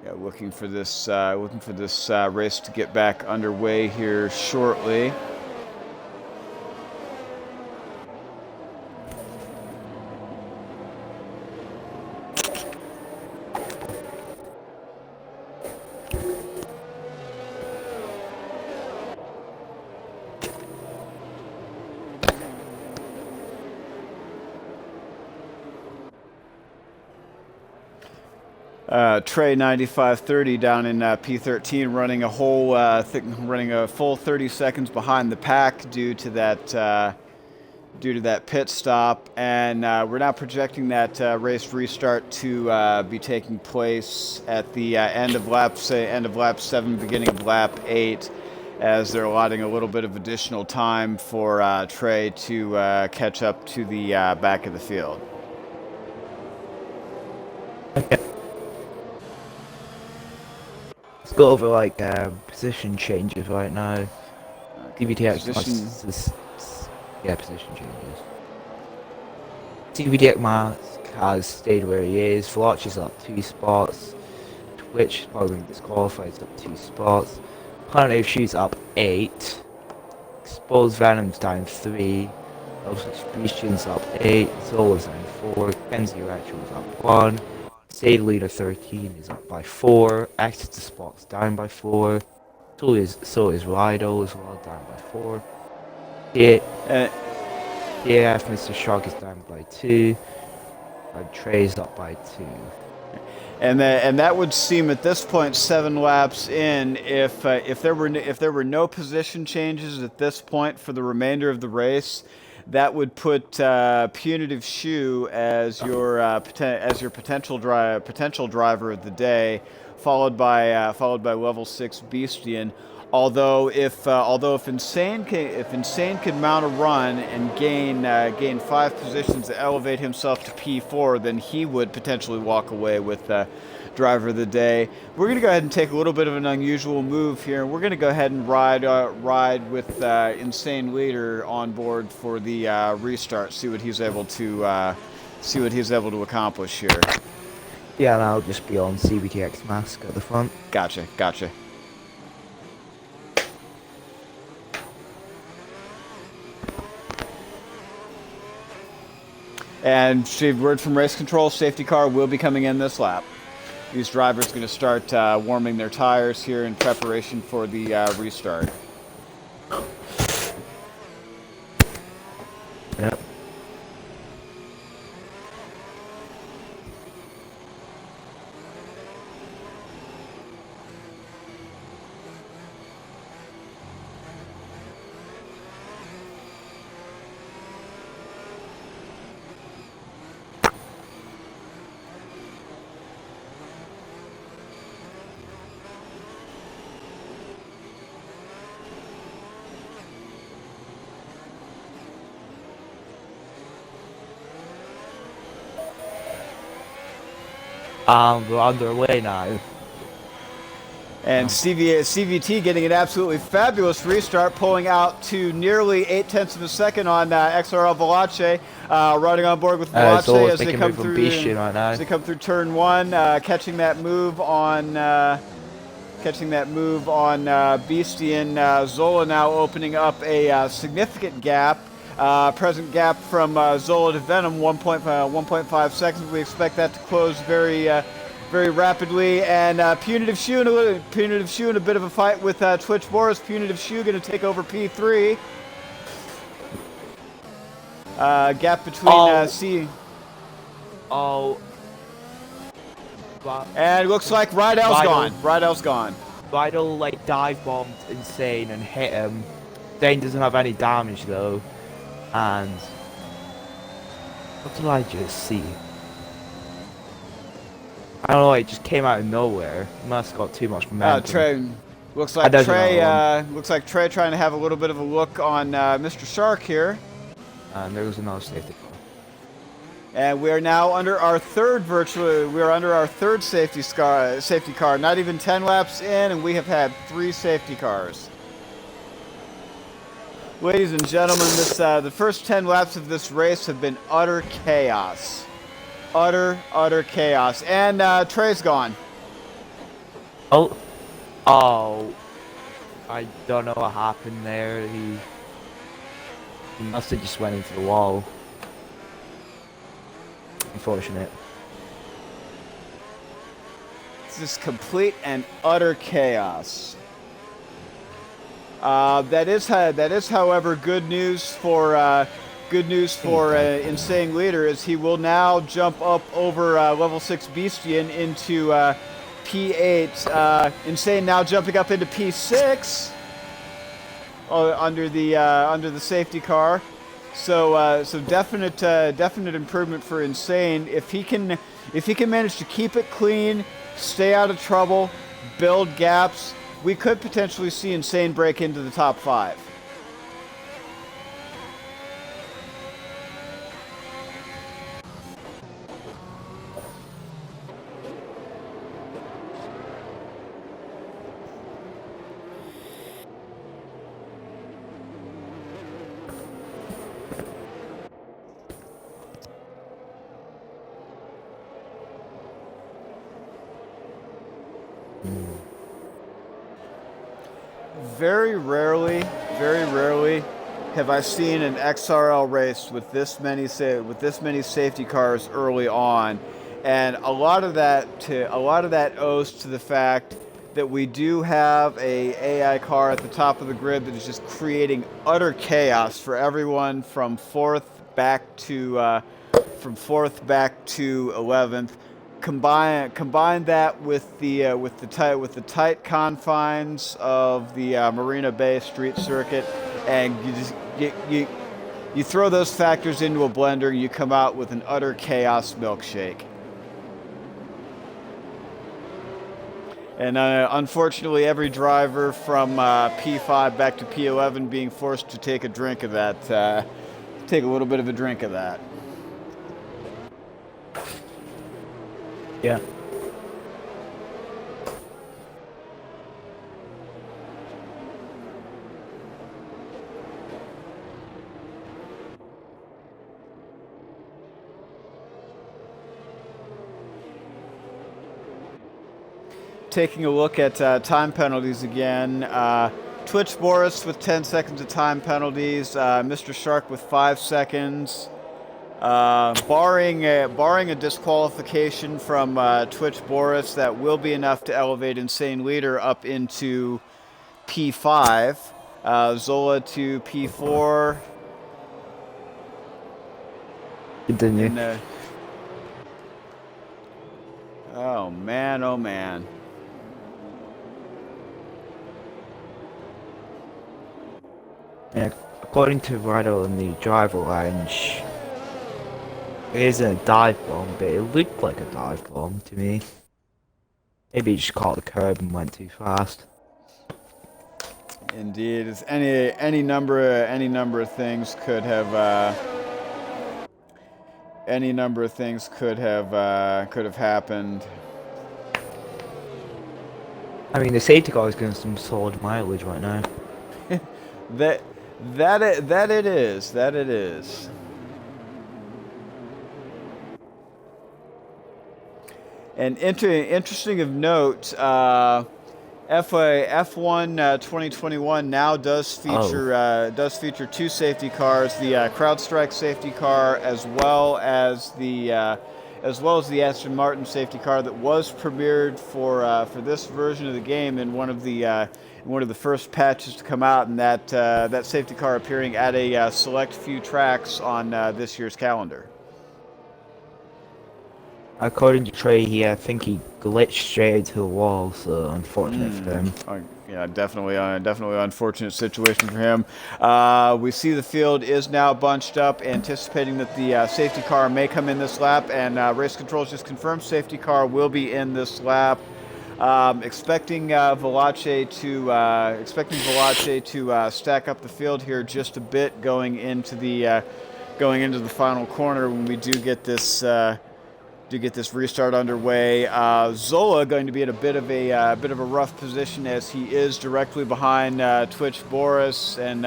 Yeah, looking for this race to get back underway here shortly. Trey 9530 down in P13, running a full 30 seconds behind the pack due to that pit stop, and we're now projecting that race restart to be taking place at the end of lap 7, beginning of lap 8, as they're allotting a little bit of additional time for Trey to catch up to the back of the field. Okay. Let's go over like position changes right now. DVTX position changes. DVTX has stayed where he is. Vlach is up 2 spots. Twitch is probably going to disqualify, it's up 2 spots. Planet Shoes up 8. Exposed Venom's down 3. Beastian's up 8. Zola's down 4. Kenzie Rachel's up 1. State Leader 13 is up by 4. Access to spots down by 4. So is Rido as well, down by 4. Mr. Shark is down by 2. And Trey's up by 2. And that would seem at this point 7 laps in, if there were no position changes at this point for the remainder of the race, that would put Punitive Shoe as your potential driver of the day, followed by level 6 Beastian. Although if Insane could mount a run and gain 5 positions to elevate himself to P4, then he would potentially walk away with driver of the day. We're gonna go ahead and take a little bit of an unusual move here. We're gonna go ahead and ride with Insane Leader on board for the restart. See what he's able to accomplish here. Yeah, and I'll just be on CBTX mask at the front. Gotcha. And word from race control, safety car will be coming in this lap. These drivers are going to start warming their tires here in preparation for the restart. Yep. We're underway now. And CVT getting an absolutely fabulous restart, pulling out to nearly 0.8 of a second on XRL Velace, riding on board with Velace as they come through. Right now. As they come through turn 1, catching that move on Beastian. Zola now opening up a significant gap. Present gap from Zola to Venom, 1.5 seconds. We expect that to close very rapidly. And Punitive Shoe in a bit of a fight with Twitch Boris. Punitive Shoe going to take over P3. Gap between C. Oh. And it looks like Rydell's gone. Rydell's gone. Rydell like dive bombed Insane and hit him. Dane doesn't have any damage though. And what did I just see? I don't know, it just came out of nowhere. Must have got too much momentum. Trey looks like Trey trying to have a little bit of a look on Mr. Shark here. And there was another safety car. And we are now under our third safety car. Not even 10 laps in, and we have had 3 safety cars. Ladies and gentlemen, the first 10 laps of this race have been utter chaos. Utter chaos. And Trey's gone. Oh, I don't know what happened there. He must have just went into the wall. Unfortunate. It's just complete and utter chaos. That is, however, good news for Insane Leader, as he will now jump up over level 6 Beastian into P8. Insane now jumping up into P6 under the safety car. So definite improvement for Insane if he can manage to keep it clean, stay out of trouble, build gaps. We could potentially see Insane break into the top 5. Very rarely have I seen an XRL race with this many safety cars early on, and a lot of that owes to the fact that we do have a AI car at the top of the grid that is just creating utter chaos for everyone from 4th back to 11th. Combine that with the tight confines of the Marina Bay Street Circuit, and you throw those factors into a blender, you come out with an utter chaos milkshake. And unfortunately, every driver from P5 back to P11 being forced to take a drink of that, take a little bit of a drink of that. Yeah. Taking a look at time penalties again. Twitch Boris with 10 seconds of time penalties. Mr. Shark with 5 seconds. Barring a disqualification from Twitch Boris, that will be enough to elevate Insane Leader up into P5. Zola to P4. Continue. And, oh man, oh man. Yeah, according to Riddle in the driver lounge, it isn't a dive bomb, but it looked like a dive bomb to me. Maybe he just caught the curb and went too fast. Indeed, it's any number of things could have happened. I mean, the safety car is getting some solid mileage right now. That it is. And interesting of note, F1 2021 now does feature 2 safety cars: the CrowdStrike safety car, as well as the Aston Martin safety car that was premiered for this version of the game in one of the first patches to come out, and that safety car appearing at a select few tracks on this year's calendar. According to Trey, I think he glitched straight into a wall, so unfortunate for him. Yeah, definitely unfortunate situation for him. We see the field is now bunched up, anticipating that the safety car may come in this lap, and race controls just confirmed safety car will be in this lap. Expecting Velace to stack up the field here just a bit going into the final corner when we do get this restart underway. Zola going to be in a bit of a rough position, as he is directly behind Twitch Boris, and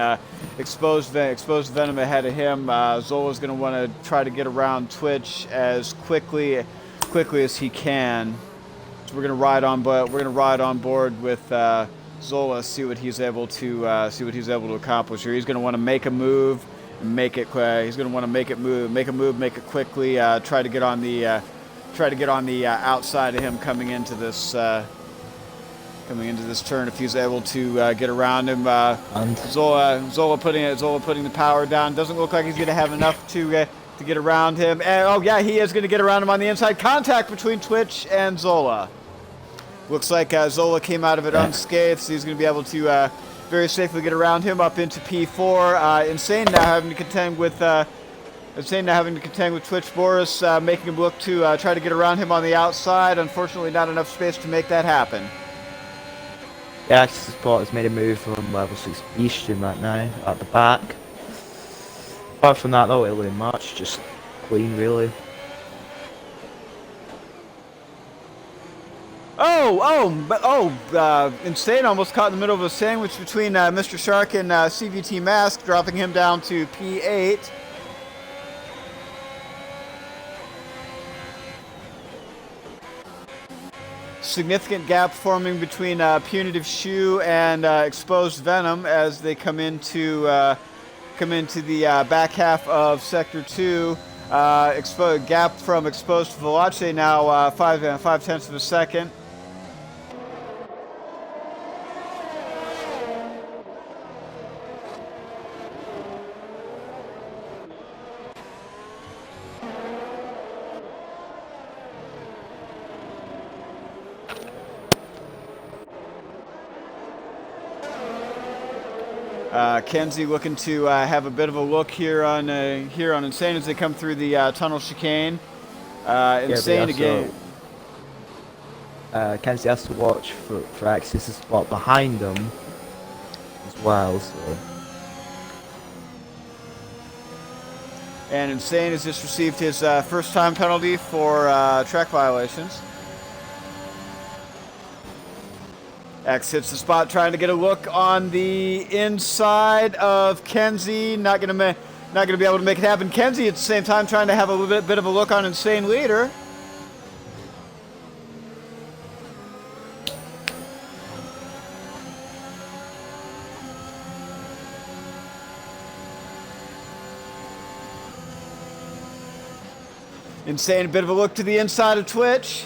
exposed Venom ahead of him. Zola's going to want to try to get around Twitch as quickly as he can. So we're going to ride on board with Zola, see what he's able to accomplish here. He's going to want to make a move. Make it quick. He's going to want to make a move quickly. Try to get on the outside of him coming into this turn. If he's able to get around him, Zola putting the power down. Doesn't look like he's going to have enough to get around him. And, oh yeah, he is going to get around him on the inside. Contact between Twitch and Zola. Looks like Zola came out of it unscathed, so he's going to be able to very safely get around him up into P4. Insane now having to contend with Twitch Boris, making him look to try to get around him on the outside. Unfortunately, not enough space to make that happen. Yeah, Axis Sport has made a move from level 6 Eastern right now at the back. Apart from that, not really much, just clean, really. Insane almost caught in the middle of a sandwich between Mr. Shark and CVT Mask, dropping him down to P8. Significant gap forming between Punitive Shoe and Exposed Venom as they come into the back half of Sector 2. Gap from Exposed to Velace now 5/10 of a second. Kenzie looking to have a bit of a look here on Insane as they come through the tunnel chicane. Insane again. Kenzie has to watch for X's spot behind them as well. So. And Insane has just received his first time penalty for track violations. X hits the spot trying to get a look on the inside of Kenzie. Not gonna be able to make it happen. Kenzie at the same time trying to have a little bit of a look on Insane Leader. Insane, a bit of a look to the inside of Twitch.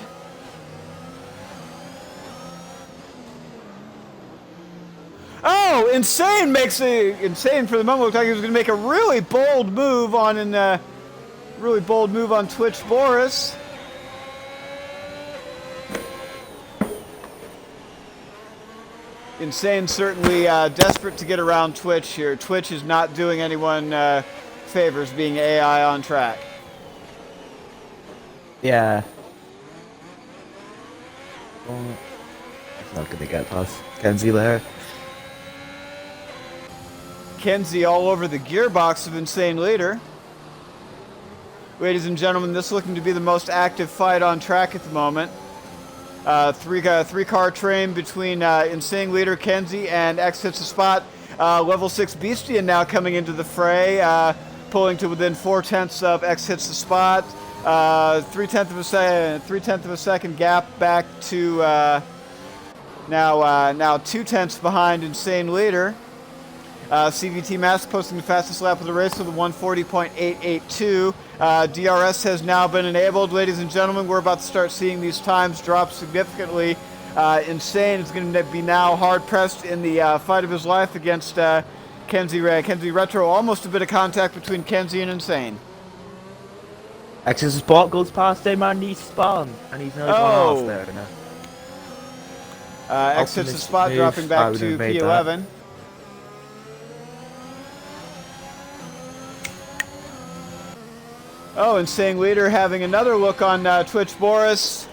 Oh, Insane Insane for the moment looked like he was going to make a really bold move on Twitch Boris. Insane certainly desperate to get around Twitch here. Twitch is not doing anyone favors being AI on track. Yeah. Oh, it's not gonna get past Kenzie there. Kenzie all over the gearbox of Insane Leader. Ladies and gentlemen, this is looking to be the most active fight on track at the moment. Three-car train between Insane Leader, Kenzie, and X hits the spot. Level 6 Beastia now coming into the fray, pulling to within 4/10 of X hits the spot. 3/10 of a second gap back to now 2/10 behind Insane Leader. CVT Mask posting the fastest lap of the race with a 140.882. DRS has now been enabled. Ladies and gentlemen, we're about to start seeing these times drop significantly. Insane is going to be now hard-pressed in the fight of his life against Kenzie Retro. Almost a bit of contact between Kenzie and Insane. X's spot goes past him and he's spun. And he's now gone off there now. X hits the spot, dropping back to P11. Oh, Insane Leader having another look on Twitch Boris.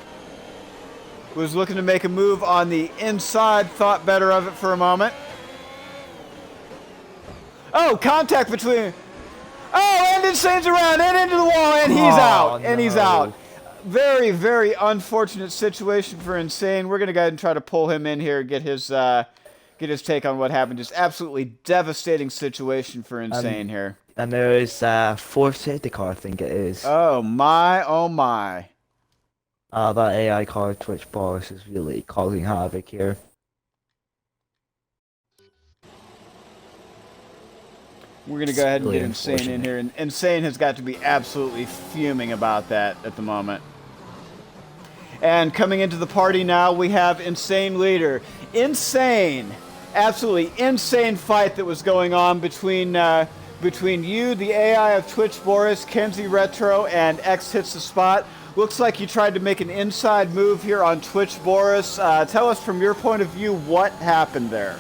Was looking to make a move on the inside, thought better of it for a moment. Oh, contact between... Oh, and Insane's around, and into the wall, and he's out, and he's out. Very, very unfortunate situation for Insane. We're going to go ahead and try to pull him in here, get his take on what happened. Just absolutely devastating situation for Insane here. And there is fourth safety car, I think it is. Oh my, oh my. That AI car, Twitch Boss, is really causing havoc here. We're going to go ahead and get Insane in here. And Insane has got to be absolutely fuming about that at the moment. And coming into the party now, we have Insane Leader. Insane, absolutely insane fight that was going on between you, the AI of Twitch Boris, Kenzie Retro, and X hits the spot. Looks like you tried to make an inside move here on Twitch Boris. Tell us from your point of view what happened there.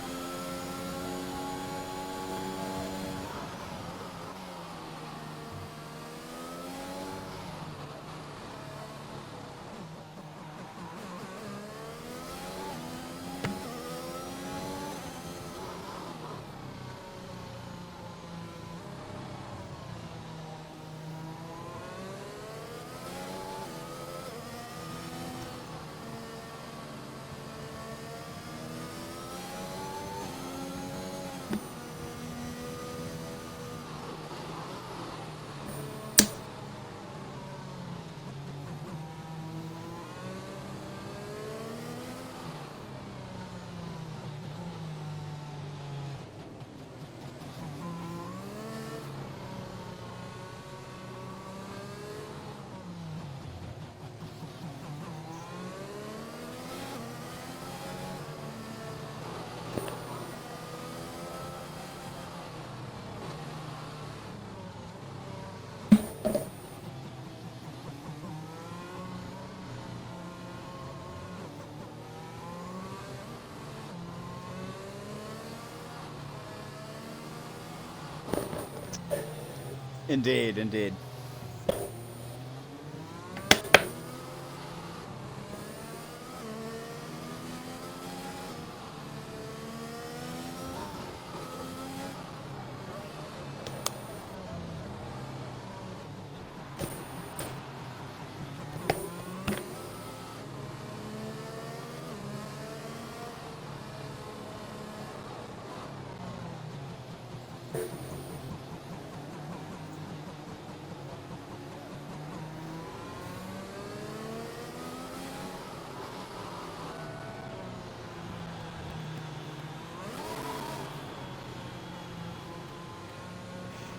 Indeed, indeed.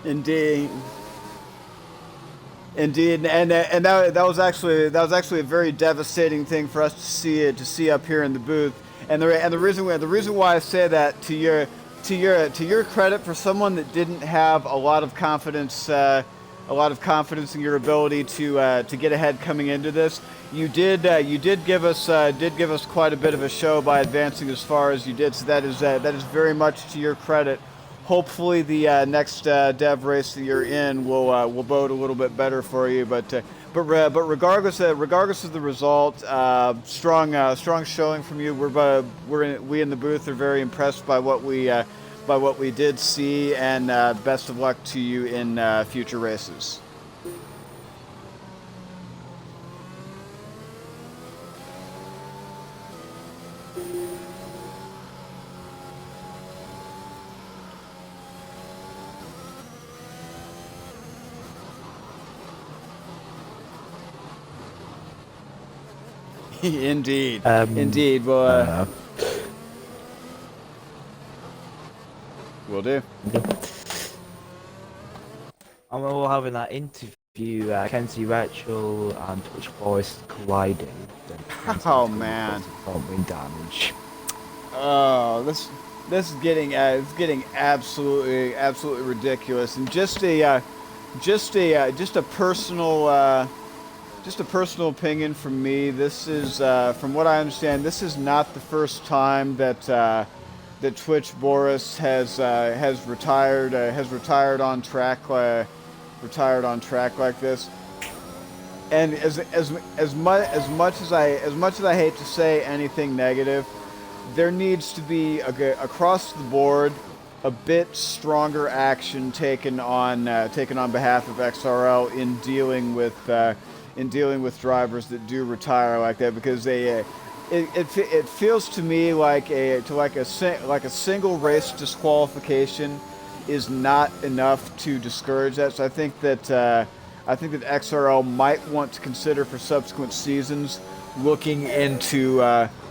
Indeed. Indeed, and that was actually a very devastating thing for us to see up here in the booth. And the reason why I say that, to your credit, for someone that didn't have a lot of confidence in your ability to get ahead coming into this, you did give us quite a bit of a show by advancing as far as you did. So that is very much to your credit. Hopefully the next dev race that you're in will bode a little bit better for you. But regardless of the result, strong showing from you. We in the booth are very impressed by what we did see, and best of luck to you in future races. Indeed. Indeed. Well, will do. And we're having that interview, Kenzie Rachel and Twitch Boris colliding. Oh man. Wing damage. Oh, this is getting absolutely ridiculous. And just a personal opinion from me. This is, from what I understand, this is not the first time that Twitch Boris has retired on track like this. And as much as I hate to say anything negative, there needs to be across the board a bit stronger action taken on behalf of XRL in dealing with drivers that do retire like that, because it feels to me like a single race disqualification is not enough to discourage that. So I think that XRL might want to consider for subsequent seasons looking into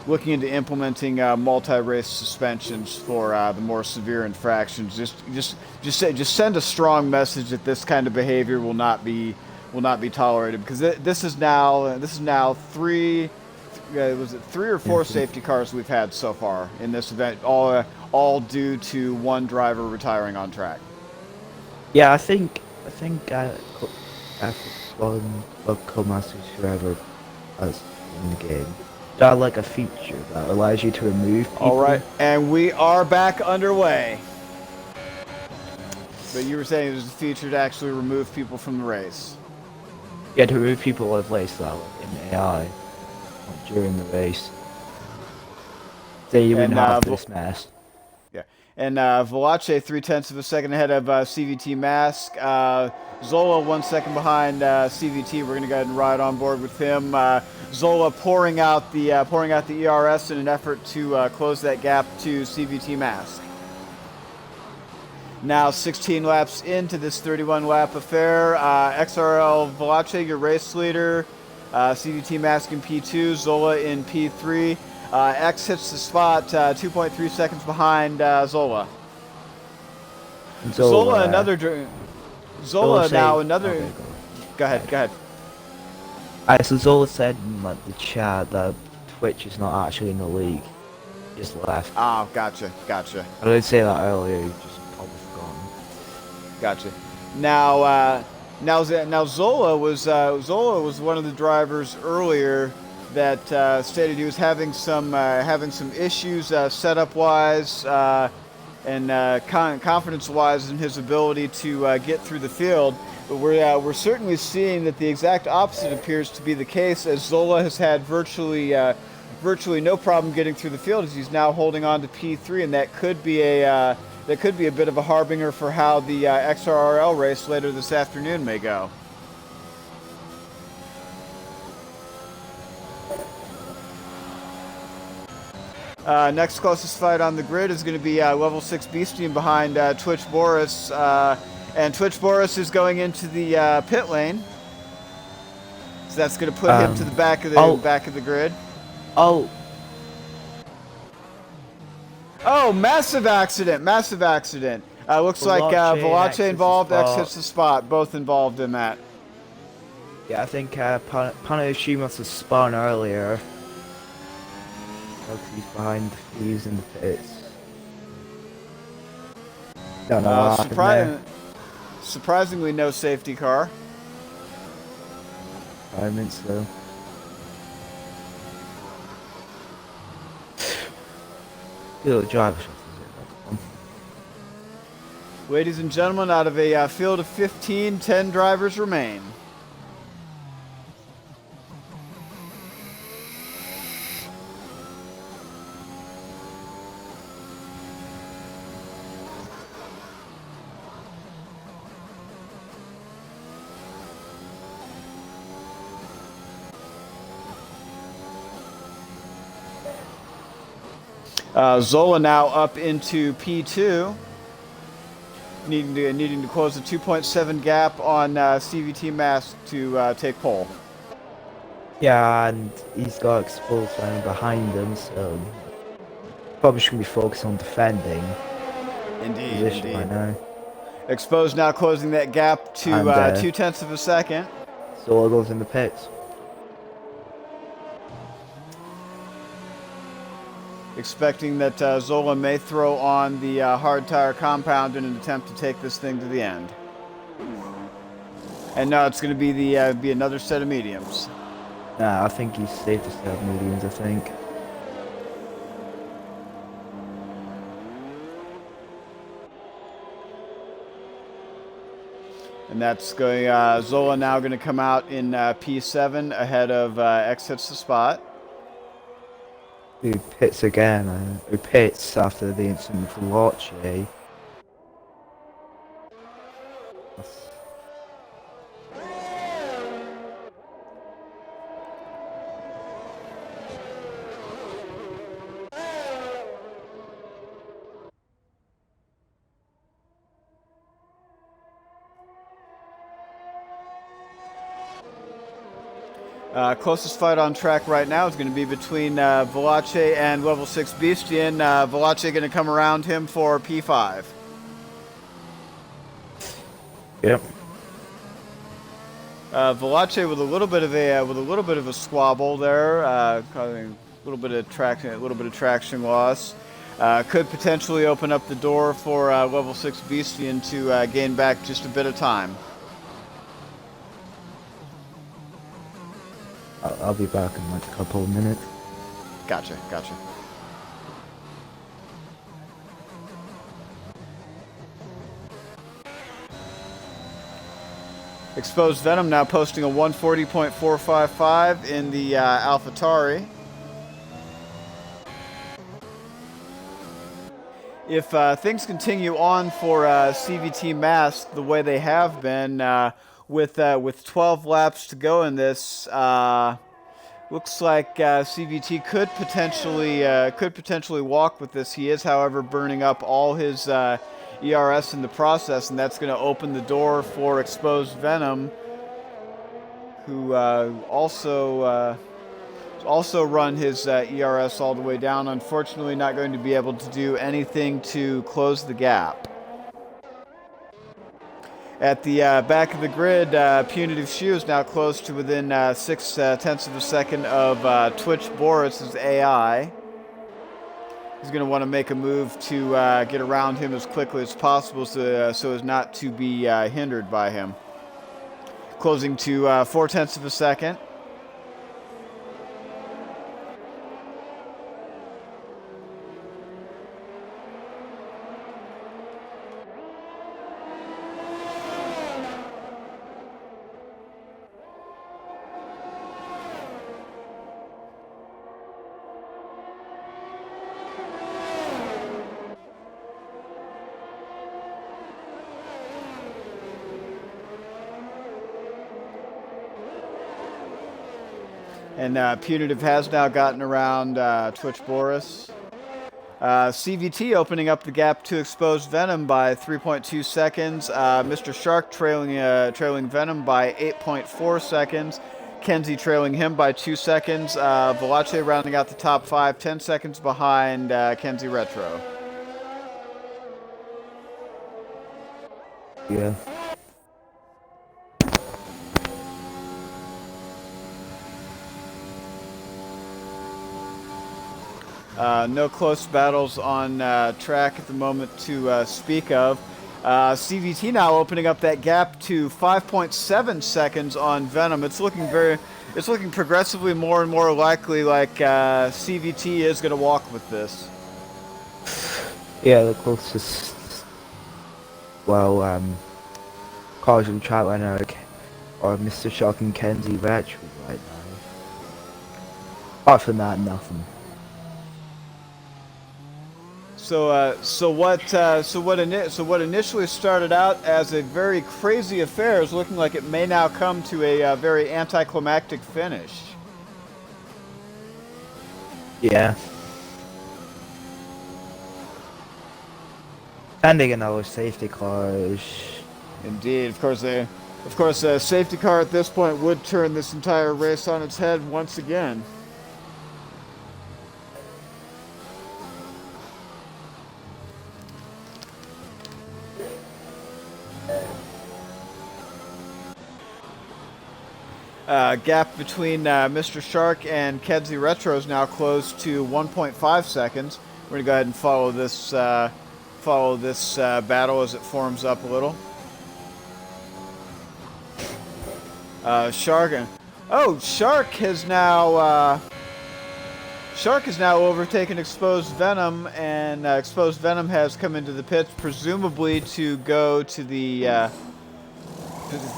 implementing multi-race suspensions for the more severe infractions. Just send a strong message that this kind of behavior will not be tolerated, because this is now three or four safety cars we've had so far in this event, all due to one driver retiring on track. Yeah, I think co-masters, whoever is in the game, got like a feature that allows you to remove people. All right, and we are back underway. But you were saying there's a feature to actually remove people from the race. Yeah, to remove people with race that in AI during the race. So you wouldn't have this mess. Yeah, and Velace 0.3 of a second ahead of CVT Mask. Zola 1 second behind CVT. We're gonna go ahead and ride on board with him. Zola pouring out the ERS in an effort to close that gap to CVT Mask. Now 16 laps into this 31 lap affair. XRL Velace, your race leader. CVT Mask in P2, Zola in P3. X hits the spot 2.3 seconds behind Zola. Zola now another. Okay, go ahead. Alright, so Zola said in the chat that Twitch is not actually in the league. He just left. Oh, gotcha. I did say that earlier. You just probably forgotten. Gotcha. Now Zola was one of the drivers earlier that stated he was having some issues setup wise and confidence wise in his ability to get through the field. But we're certainly seeing that the exact opposite appears to be the case, as Zola has had virtually no problem getting through the field, as he's now holding on to P3, and that could be a bit of a harbinger for how the XRL race later this afternoon may go. Next closest fight on the grid is going to be level 6 Beastie behind Twitch Boris. And Twitch Boris is going into the pit lane. So that's going to put him to the back of the grid. Oh, massive accident. Looks like Veloce Veloce involved, X spot. hits the spot. Both involved in that. Yeah, I think Panayoshi must have spun earlier. Because he's in the pits. Don't know what happened there. Surprisingly, no safety car. Environments though. Good little driver shot. Ladies and gentlemen, out of a field of 15, 10 drivers remain. Zola now up into P2, needing to close the 2.7 gap on CVT Mask to take pole. Yeah, and he's got exposed van behind him, so probably should be focused on defending position right now. Exposed now closing that gap to And, 0.2 of a second. Zola goes in the pits. Expecting that Zola may throw on the hard tire compound in an attempt to take this thing to the end. And no, it's going to be be another set of mediums. Nah, I think he's safe to stay at mediums, I think. And that's going. Zola now going to come out in P7 ahead of X hits the spot. Who pits again? Who pits after the incident with Veloce? Closest fight on track right now is going to be between Veloce and Level 6 Beastian. Veloce going to come around him for P5. Yep. Veloce with a little bit of a squabble there, causing a little bit of traction loss. Could potentially open up the door for Level 6 Beastian to gain back just a bit of time. I'll be back in like a couple of minutes. Gotcha. Exposed Venom now posting a 140.455 in the AlphaTauri. If things continue on for CVT Mask the way they have been, with 12 laps to go in this, looks like CVT could potentially walk with this. He is, however, burning up all his ERS in the process, and that's going to open the door for Exposed Venom, who also run his ERS all the way down. Unfortunately, not going to be able to do anything to close the gap. At the back of the grid, Punitive Shoe is now close to within 0.6 of a second of Twitch Boris's AI. He's going to want to make a move to get around him as quickly as possible so as not to be hindered by him. Closing to 0.4 of a second. And Punitive has now gotten around Twitch Boris. CVT opening up the gap to Exposed Venom by 3.2 seconds. Mr. Shark trailing Venom by 8.4 seconds. Kenzie trailing him by 2 seconds. Veloce rounding out the top 5, 10 seconds behind Kenzie Retro. Yeah. No close battles on track at the moment to speak of. CVT now opening up that gap to 5.7 seconds on Venom. It's looking progressively more and more likely like CVT is going to walk with this. Yeah, the closest. Well, Casual Chat right now, or Mr. Shock and Kenzie Retro right now. Apart from that, nothing. So what initially started out as a very crazy affair is looking like it may now come to a very anticlimactic finish. Yeah. Pending another safety car. Indeed, of course, a safety car at this point would turn this entire race on its head once again. Gap between Mr. Shark and Kedzie Retro is now closed to 1.5 seconds. We're gonna go ahead and follow this battle as it forms up a little. Shark has now overtaken Exposed Venom, and Exposed Venom has come into the pits, presumably to go to the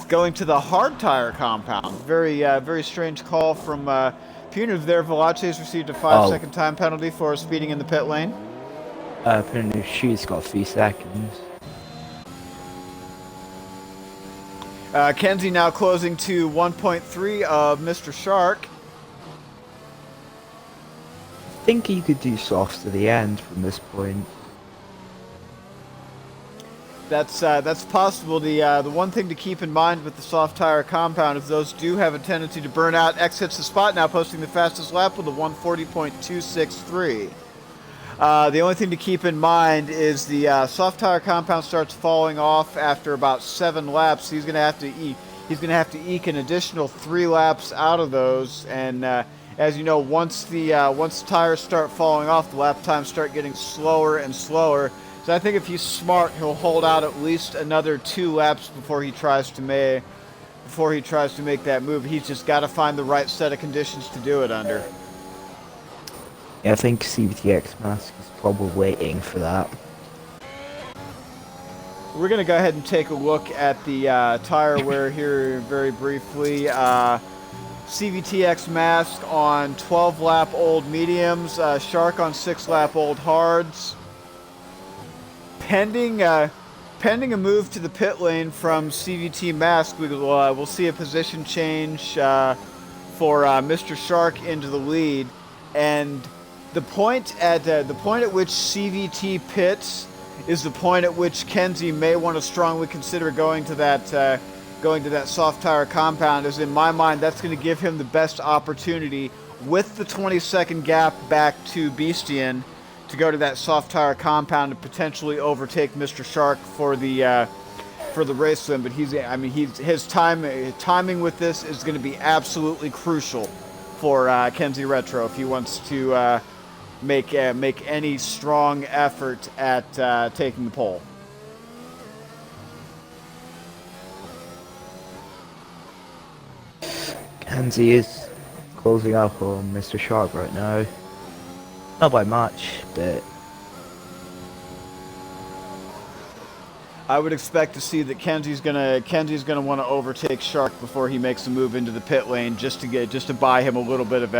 going to the hard tire compound. Very strange call from Punitive there. Velace's received a 5-second time penalty for speeding in the pit lane. Punitive, she's got 3 seconds. Kenzie now closing to 1.3 of Mr. Shark. I think he could do soft to the end from this point. That's possible. The one thing to keep in mind with the soft tire compound is those do have a tendency to burn out. X hits the spot now, posting the fastest lap with a 140.263. The only thing to keep in mind is the soft tire compound starts falling off after about 7 laps. He's gonna have to eke an additional 3 laps out of those. And as you know, once the tires start falling off, the lap times start getting slower and slower. So I think if he's smart, he'll hold out at least another 2 laps before he tries to make that move. He's just got to find the right set of conditions to do it under. Yeah, I think CVTX Mask is probably waiting for that. We're going to go ahead and take a look at the tire wear here very briefly. CVTX Mask on 12-lap old mediums, Shark on 6-lap old hards. Pending a move to the pit lane from CVT Mask, we'll see a position change for Mr. Shark into the lead, and the point at which CVT pits is the point at which Kenzie may want to strongly consider going to that soft tire compound. As in my mind, that's going to give him the best opportunity with the 20-second gap back to Beastian to go to that soft tire compound and potentially overtake Mr. Shark for the race win. But his timing with this is going to be absolutely crucial for Kenzie Retro if he wants to make any strong effort at taking the pole. Kenzie is closing up on Mr. Shark right now. Not by much, but I would expect to see that Kenzie's gonna want to overtake Shark before he makes a move into the pit lane, just to buy him a little bit of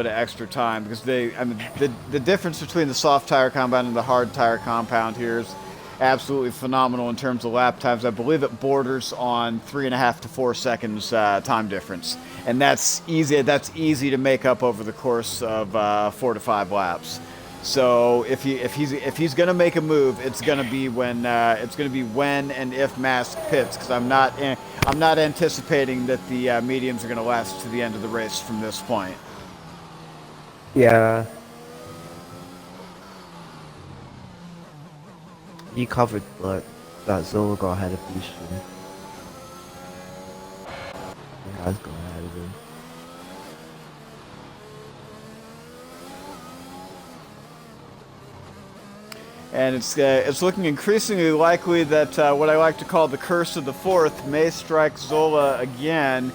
extra time, because the difference between the soft tire compound and the hard tire compound here is absolutely phenomenal in terms of lap times. I believe it borders on 3.5 to 4 seconds time difference, and that's easy to make up over the course of 4 to 5 laps. So if he's gonna make a move, it's gonna be when and if Mask pits, because I'm not anticipating that the mediums are gonna last to the end of the race from this point. yeah. You covered, but That Zola got ahead of Beeston. He has gone ahead of him. And it's looking increasingly likely that what I like to call the curse of the fourth may strike Zola again,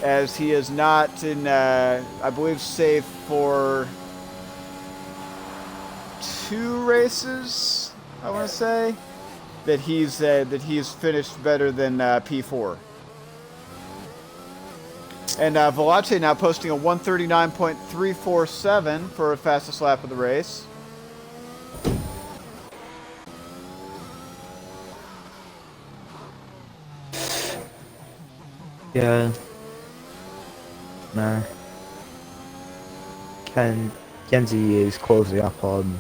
as he is not in, I believe, safe for 2 races. I want to say that he's finished better than P4. And Velace now posting a 139.347 for a fastest lap of the race. Yeah. No. Kenzie is closing up on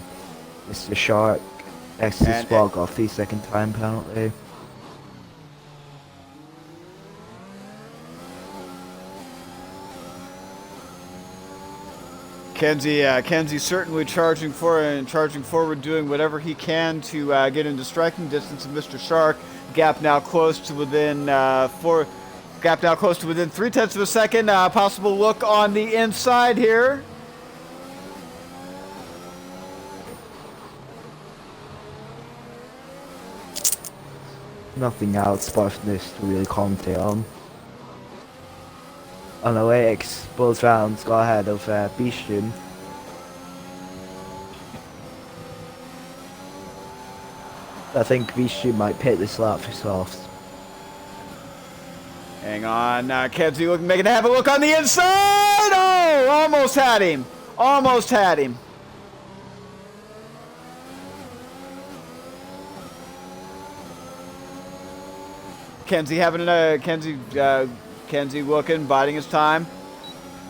Mr. Shark. Exit And- spot got a 3-second time penalty. Kenzie certainly charging forward, doing whatever he can to get into striking distance of Mr. Shark. Gap now close to within 0.3 of a second. Possible look on the inside here. Nothing else apart from this to really commentate on. Analytics, both rounds got ahead of Beeston. I think Beeston might pick this lap for softs. Hang on, Kenzie making to have a look on the inside. Oh, almost had him. Almost had him. Kenzie Kenzie looking, biding his time.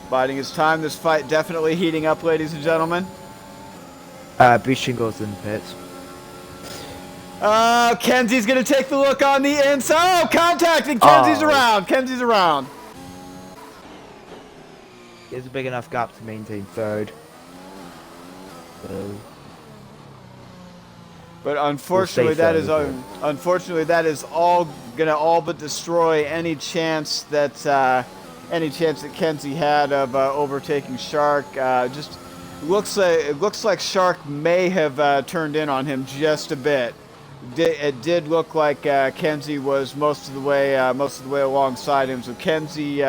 Biding his time. This fight definitely heating up, ladies and gentlemen. Beeston goes in the pits. Kenzie's gonna take the look on the inside. Oh, contacting. Kenzie's around. Kenzie's around. It's a big enough gap to maintain third. So, But unfortunately, that is all gonna but destroy any chance that Kenzie had of overtaking Shark. Just it looks like Shark may have turned in on him just a bit. It did look like Kenzie was most of the way alongside him. So Kenzie,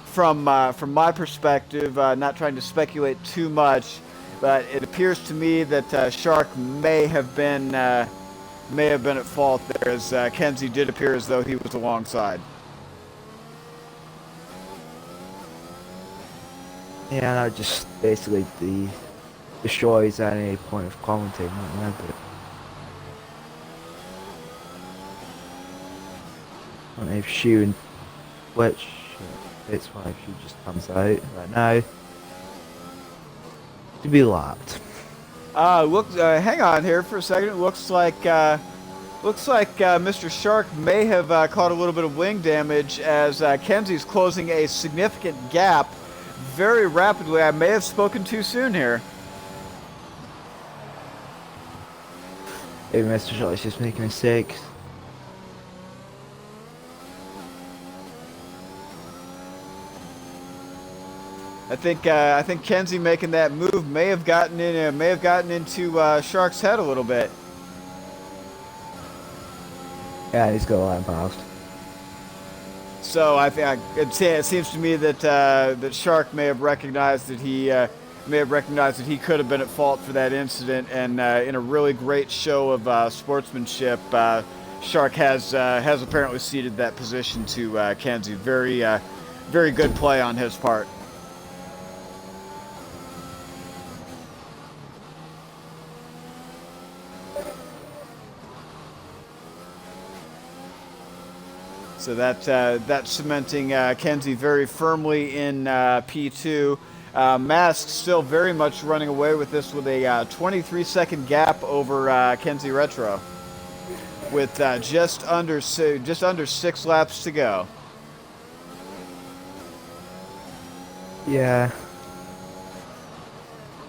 from my perspective, not trying to speculate too much, but it appears to me that Shark may have been at fault there, as Kenzie did appear as though he was alongside. yeah, no, just basically the destroys at any point of commentating. Right, but I don't know if she and which it's why she just comes out right now to be lapped. Hang on here for a second. It looks like Mr. Shark may have caught a little bit of wing damage, as Kenzie's closing a significant gap very rapidly. I may have spoken too soon here. Maybe Mr. Shark is just making mistakes. I think Kenzie making that move may have gotten into Shark's head a little bit. Yeah, he's got a line past. So I think it seems to me that Shark may have recognized that he could have been at fault for that incident, and in a really great show of sportsmanship, Shark has apparently ceded that position to Kenzie. Very good play on his part. So that's cementing Kenzie very firmly in P2. Mask still very much running away with this, with a 23-second gap over Kenzie Retro, with just under 6 laps to go. Yeah.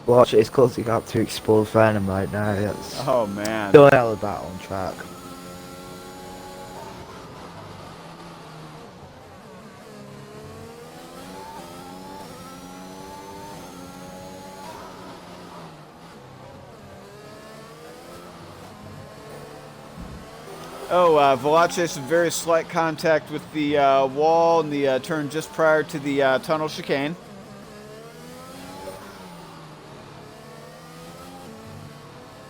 Watch it, it's closing up to Explode Venom right now. That's Oh man. still a hell of a battle on track. Oh, Velace, some very slight contact with the wall in the turn just prior to the tunnel chicane.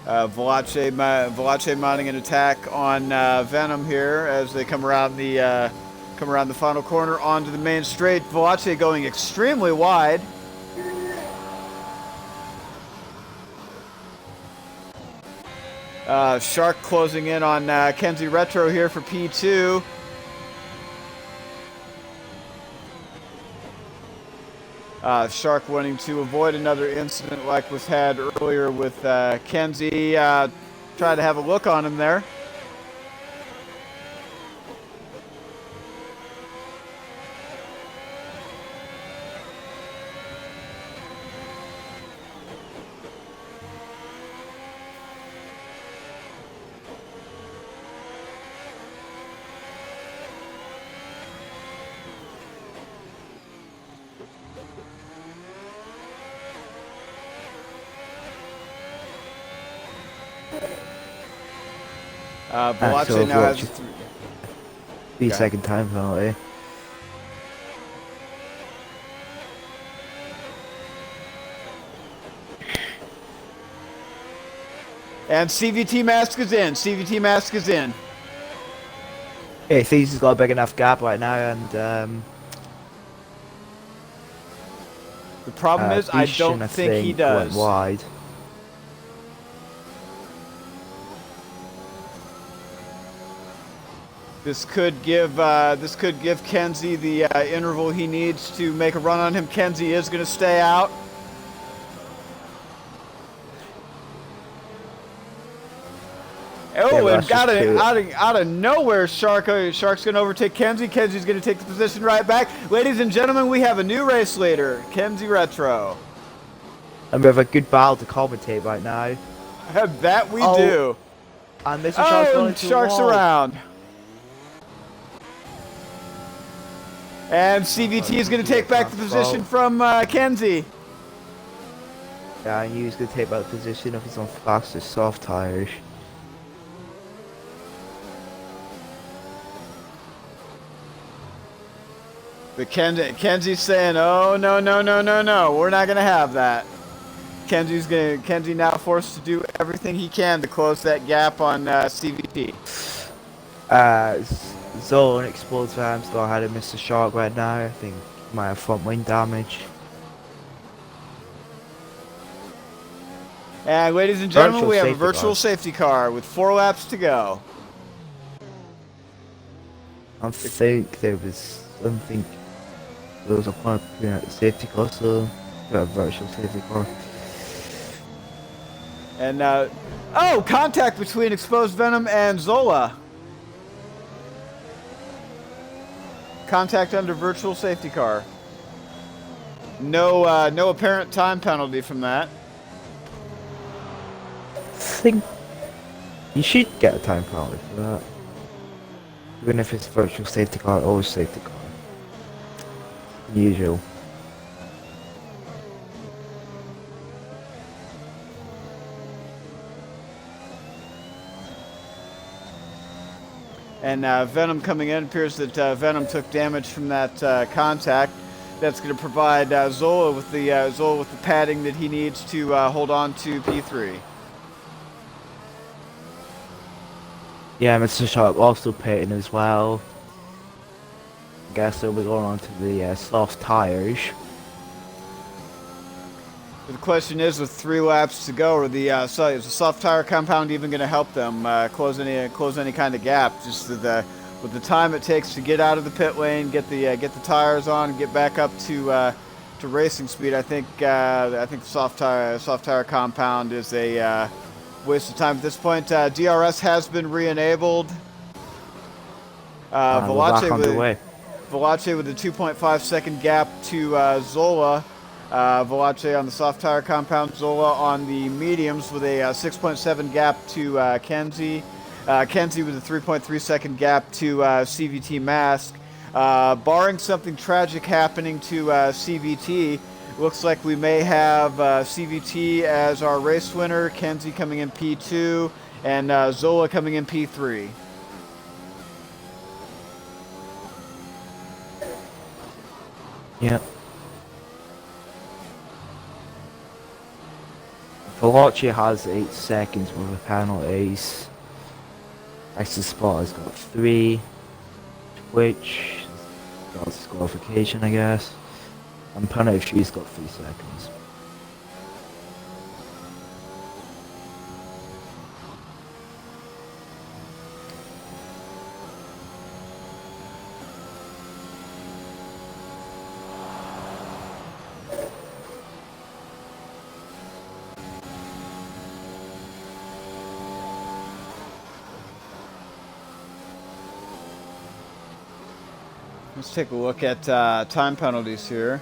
Velace mounting an attack on Venom here as they come around the final corner onto the main straight. Velace going extremely wide. Shark closing in on Kenzie Retro here for P2. Shark wanting to avoid another incident like was had earlier with Kenzie. Try to have a look on him there. Velace now has 3-second time penalty. And CVT mask is in. CVT mask is in. Yeah, he thinks he's got a big enough gap right now, and The problem is, I don't think he does. Went wide. This could give Kenzie the interval he needs to make a run on him. Kenzie is going to stay out. Oh, and out of nowhere, Shark's going to overtake Kenzie. Kenzie's going to take the position right back. Ladies and gentlemen, we have a new race leader, Kenzie Retro. And we have a good battle to commentate right now. That we do. And Mr. Shark's going to Shark's around. And CVT is going to take back the position from Kenzie. Yeah, and he's going to take back the position of his own faster soft tires. But Kenzie's saying, "Oh no, we're not going to have that." Kenzie now forced to do everything he can to close that gap on CVT. Zola and Explosive Arms go ahead of Mr. Shark right now. I think he might have front wing damage. And ladies and gentlemen, we have a virtual safety car with 4 laps to go. I think there was something. There was a point at the safety car, so a virtual safety car. And contact between Exposed Venom and Zola. Contact under virtual safety car. No apparent time penalty from that. I think you should get a time penalty for that. Even if it's virtual safety car or safety car. Usual. And Venom coming in, appears that Venom took damage from that contact. That's going to provide Zola with the padding that he needs to hold on to P3. Yeah, Mr. Shark also pitting as well. I guess they'll be going on to the soft tires. The question is, with 3 laps to go, is the soft tire compound even going to help them close any kind of gap? Just with the time it takes to get out of the pit lane, get the tires on, and get back up to racing speed. I think the soft tire compound is a waste of time at this point. DRS has been re-enabled. Velace with a 2.5 second gap to Zola. Velace on the soft tire compound, Zola on the mediums with a 6.7 gap to Kenzie. Kenzie with a 3.3 second gap to CVT Mask. Barring something tragic happening to CVT, looks like we may have CVT as our race winner, Kenzie coming in P2, and Zola coming in P3. Yeah. Veloci has 8 seconds with a penalties. Extra spot has got 3. Twitch got disqualification, I guess. And penalty she's got 3 seconds. Let's take a look at time penalties here.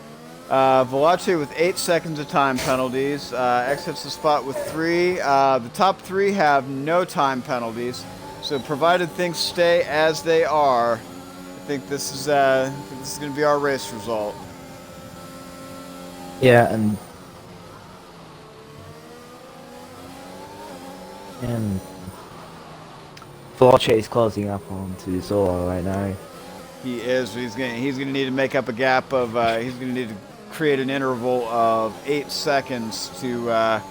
Veloci with 8 seconds of time penalties. Exits the spot with 3. The top 3 have no time penalties. So provided things stay as they are, I think this is going to be our race result. Yeah, and Veloci is closing up onto Zola right now. He is. He's gonna need to make up a gap of. He's gonna need to create an interval of 8 seconds to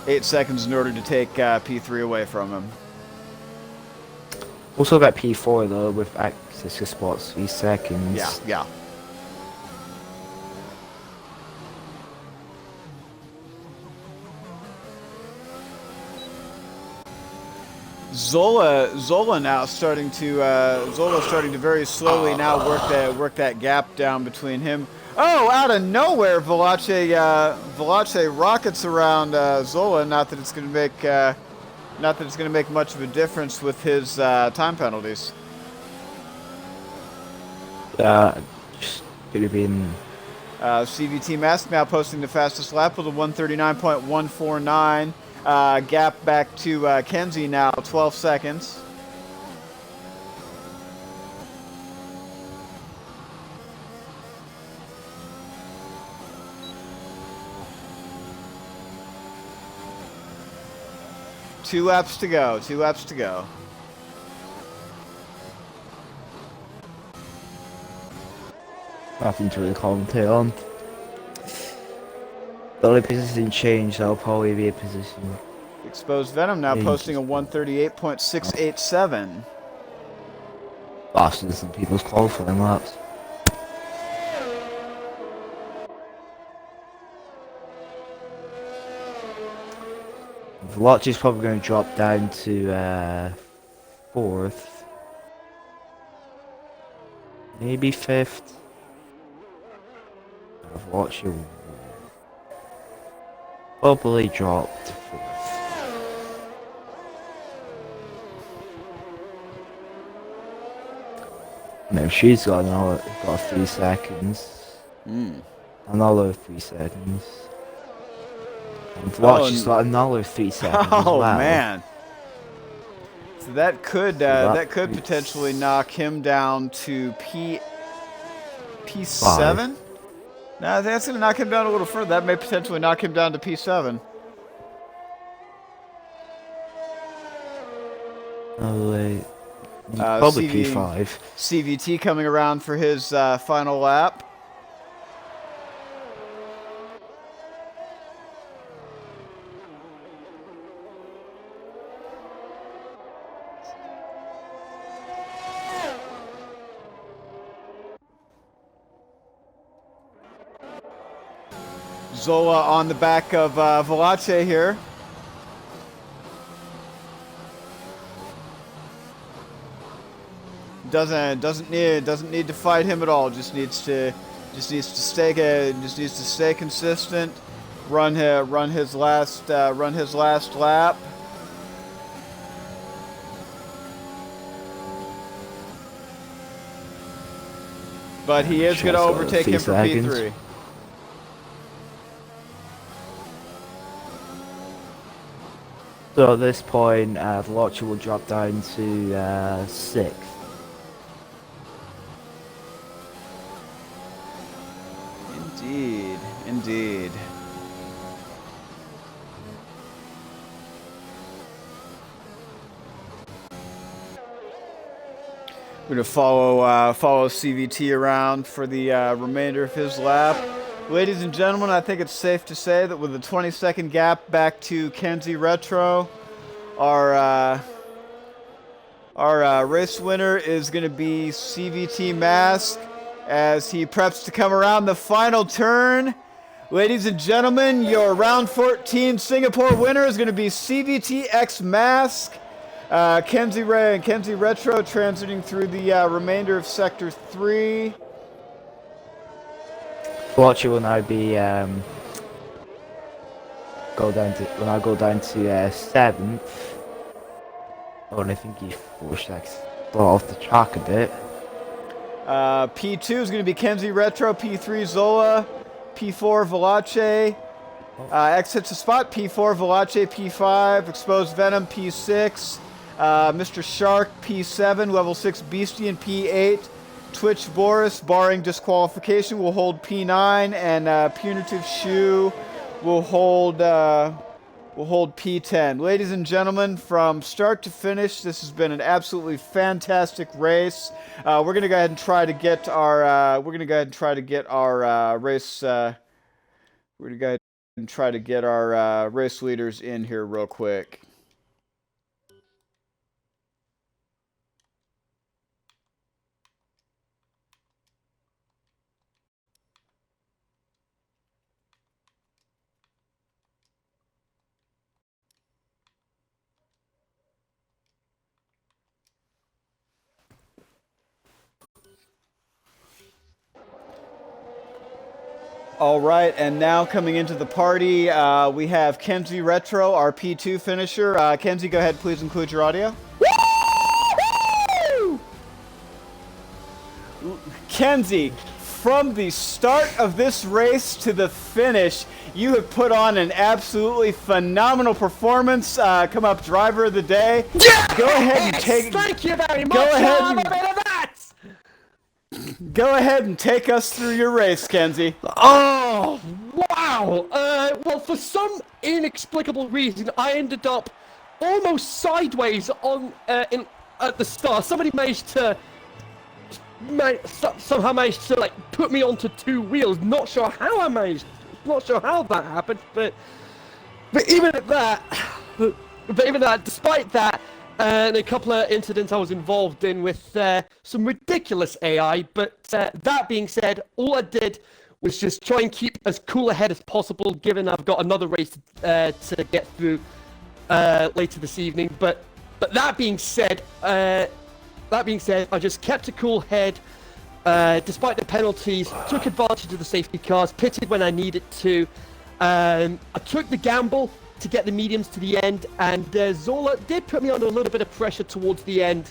8 seconds in order to take P3 away from him. Also got P4 though with access to spots 3 seconds. Yeah. Zola now starting to very slowly now work that gap down between him. Oh, out of nowhere, Veloci rockets around Zola. Not that it's going to make much of a difference with his time penalties. Just could have been. CVT Mask now posting the fastest lap with a 139.149. Gap back to Kenzie now, 12 seconds. Two laps to go. Nothing to really commentate on. The only position change that'll probably be a position. Exposed Venom now posting a 138.687. Faster than some people's qualifying laps. Veloci is probably going to drop down to 4th. Maybe 5th. Veloci will probably drop to 4th. No, she's got 3 seconds. Another 3 seconds. And Veloci's got another 3 seconds as well. Man. So that could potentially knock him down to P7. No, that's going to knock him down a little further. That may potentially knock him down to P7. Oh wait. Probably P5. CVT coming around for his final lap. Zola on the back of Veloci here. Doesn't need to fight him at all. Just needs to stay consistent. Run his last lap. But he is going to overtake him for P3. So at this point, Veloci will drop down to 6th. Indeed. We're gonna follow CVT around for the remainder of his lap. Ladies and gentlemen, I think it's safe to say that with a 20-second gap back to Kenzie Retro, our race winner is going to be CVT Mask as he preps to come around the final turn. Ladies and gentlemen, your round 14 Singapore winner is going to be CVT X Mask. Kenzie Ray and Kenzie Retro transiting through the remainder of Sector 3. Watch will now be go down to 7th. Oh, and I think he forced that off the track a bit. P2 is going to be Kenzie Retro, P3 Zola, P4 Velace. X hits the spot, P4 Velace, P5, Exposed Venom, P6, Mr. Shark, P7, Level 6 Beastian, P8, Twitch Boris, barring disqualification, will hold P9, and Punitive Shoe will hold P10. Ladies and gentlemen, from start to finish, this has been an absolutely fantastic race. We're gonna go ahead and try to get our race leaders in here real quick. All right, and now coming into the party, we have Kenzie Retro, our P2 finisher. Kenzie, go ahead, please include your audio. Woo! Kenzie, from the start of this race to the finish, you have put on an absolutely phenomenal performance. Come up driver of the day. Yes! Go ahead and take. Thank you very much. Go ahead Have and- a bit of that. Go ahead and take us through your race, Kenzie. Oh, wow. Well, for some inexplicable reason, I ended up almost sideways on at the start. Somebody somehow managed to like put me onto two wheels. Not sure how that happened, but even at that, despite that. And a couple of incidents I was involved in with some ridiculous AI, but that being said, all I did was just try and keep as cool ahead as possible, given I've got another race to get through later this evening. But that being said, I just kept a cool head despite the penalties, took advantage of the safety cars, pitted when I needed to. I took the gamble to get the mediums to the end, and Zola did put me under a little bit of pressure towards the end,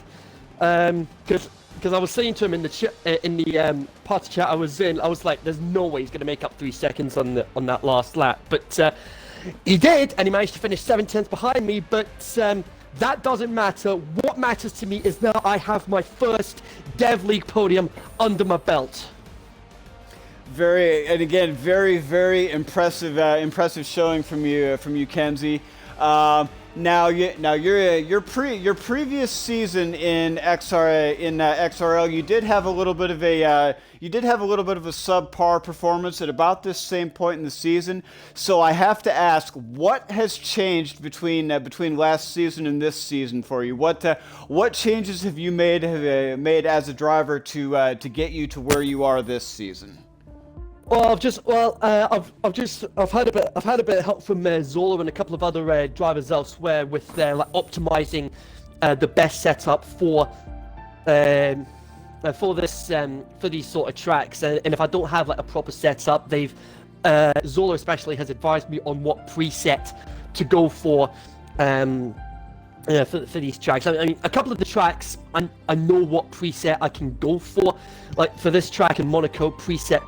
because I was saying to him in the party chat I was in, I was like, "There's no way he's going to make up 3 seconds on that last lap," but he did, and he managed to finish 7/10 behind me. But that doesn't matter. What matters to me is that I have my first Dev League podium under my belt. Very impressive, impressive showing from you, Kenzie. Now your previous season in XRL, you did have a little bit of a subpar performance at about this same point in the season. So I have to ask, what has changed between last season and this season for you? What changes have you made as a driver to get you to where you are this season? Well, I've had a bit of help from Zola and a couple of other drivers elsewhere with optimizing the best setup for these sort of tracks. And if I don't have a proper setup, Zola especially has advised me on what preset to go for these tracks. I mean, a couple of the tracks, I know what preset I can go for. Like for this track in Monaco, preset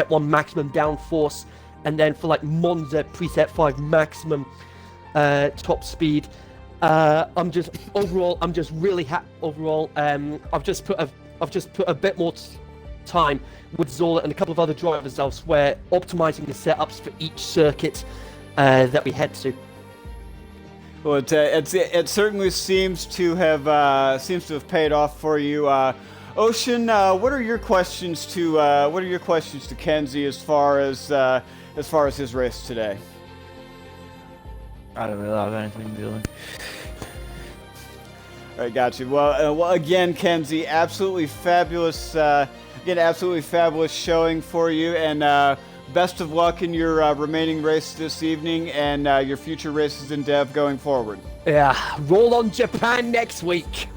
1 maximum downforce, and then for Monza, preset 5 maximum top speed. I'm just really happy overall. I've just put a bit more time with Zola and a couple of other drivers elsewhere, optimizing the setups for each circuit that we head to. Well, it certainly seems to have paid off for you. Ocean, what are your questions to Kenzie as far as his race today? I don't really have anything really. All right, got you. Well, again, Kenzie, absolutely fabulous showing for you, and best of luck in your remaining race this evening and your future races in Dev going forward. Yeah, roll on Japan next week.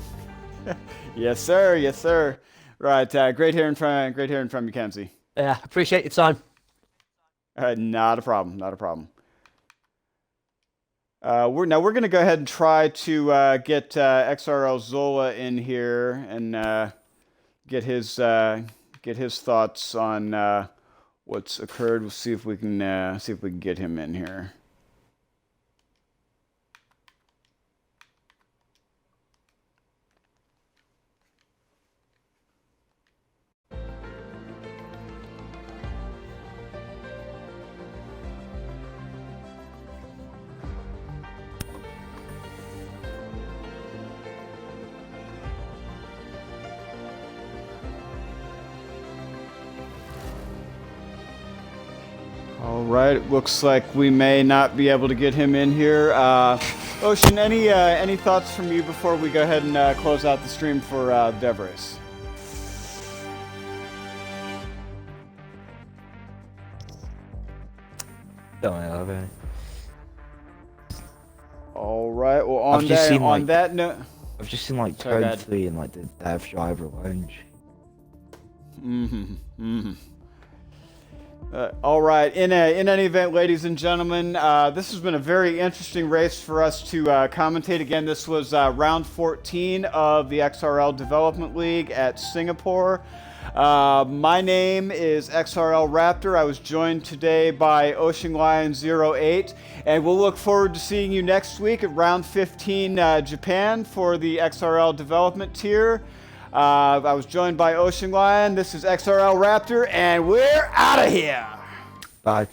Yes, sir. Yes, sir. Right. Great hearing from you, Kenzie. Yeah, appreciate your time. Not a problem. Not a problem. We're going to go ahead and try to get XRL Zola in here and get his thoughts on what's occurred. We'll see if we can get him in here. All right, it looks like we may not be able to get him in here. Ocean, any thoughts from you before we go ahead and close out the stream for Dev Race? Don't really have any. All right. Well, on that note, I've just seen like Sorry, Turn Dad. 3 and like the Dev Driver Lounge. All right. In any event, ladies and gentlemen, this has been a very interesting race for us to commentate. Again, this was round 14 of the XRL Development League at Singapore. My name is XRL Raptor. I was joined today by Ocean Lion 08, and we'll look forward to seeing you next week at round 15 Japan for the XRL Development Tier. I was joined by Ocean Lion. This is XRL Raptor, and we're out of here. Bye.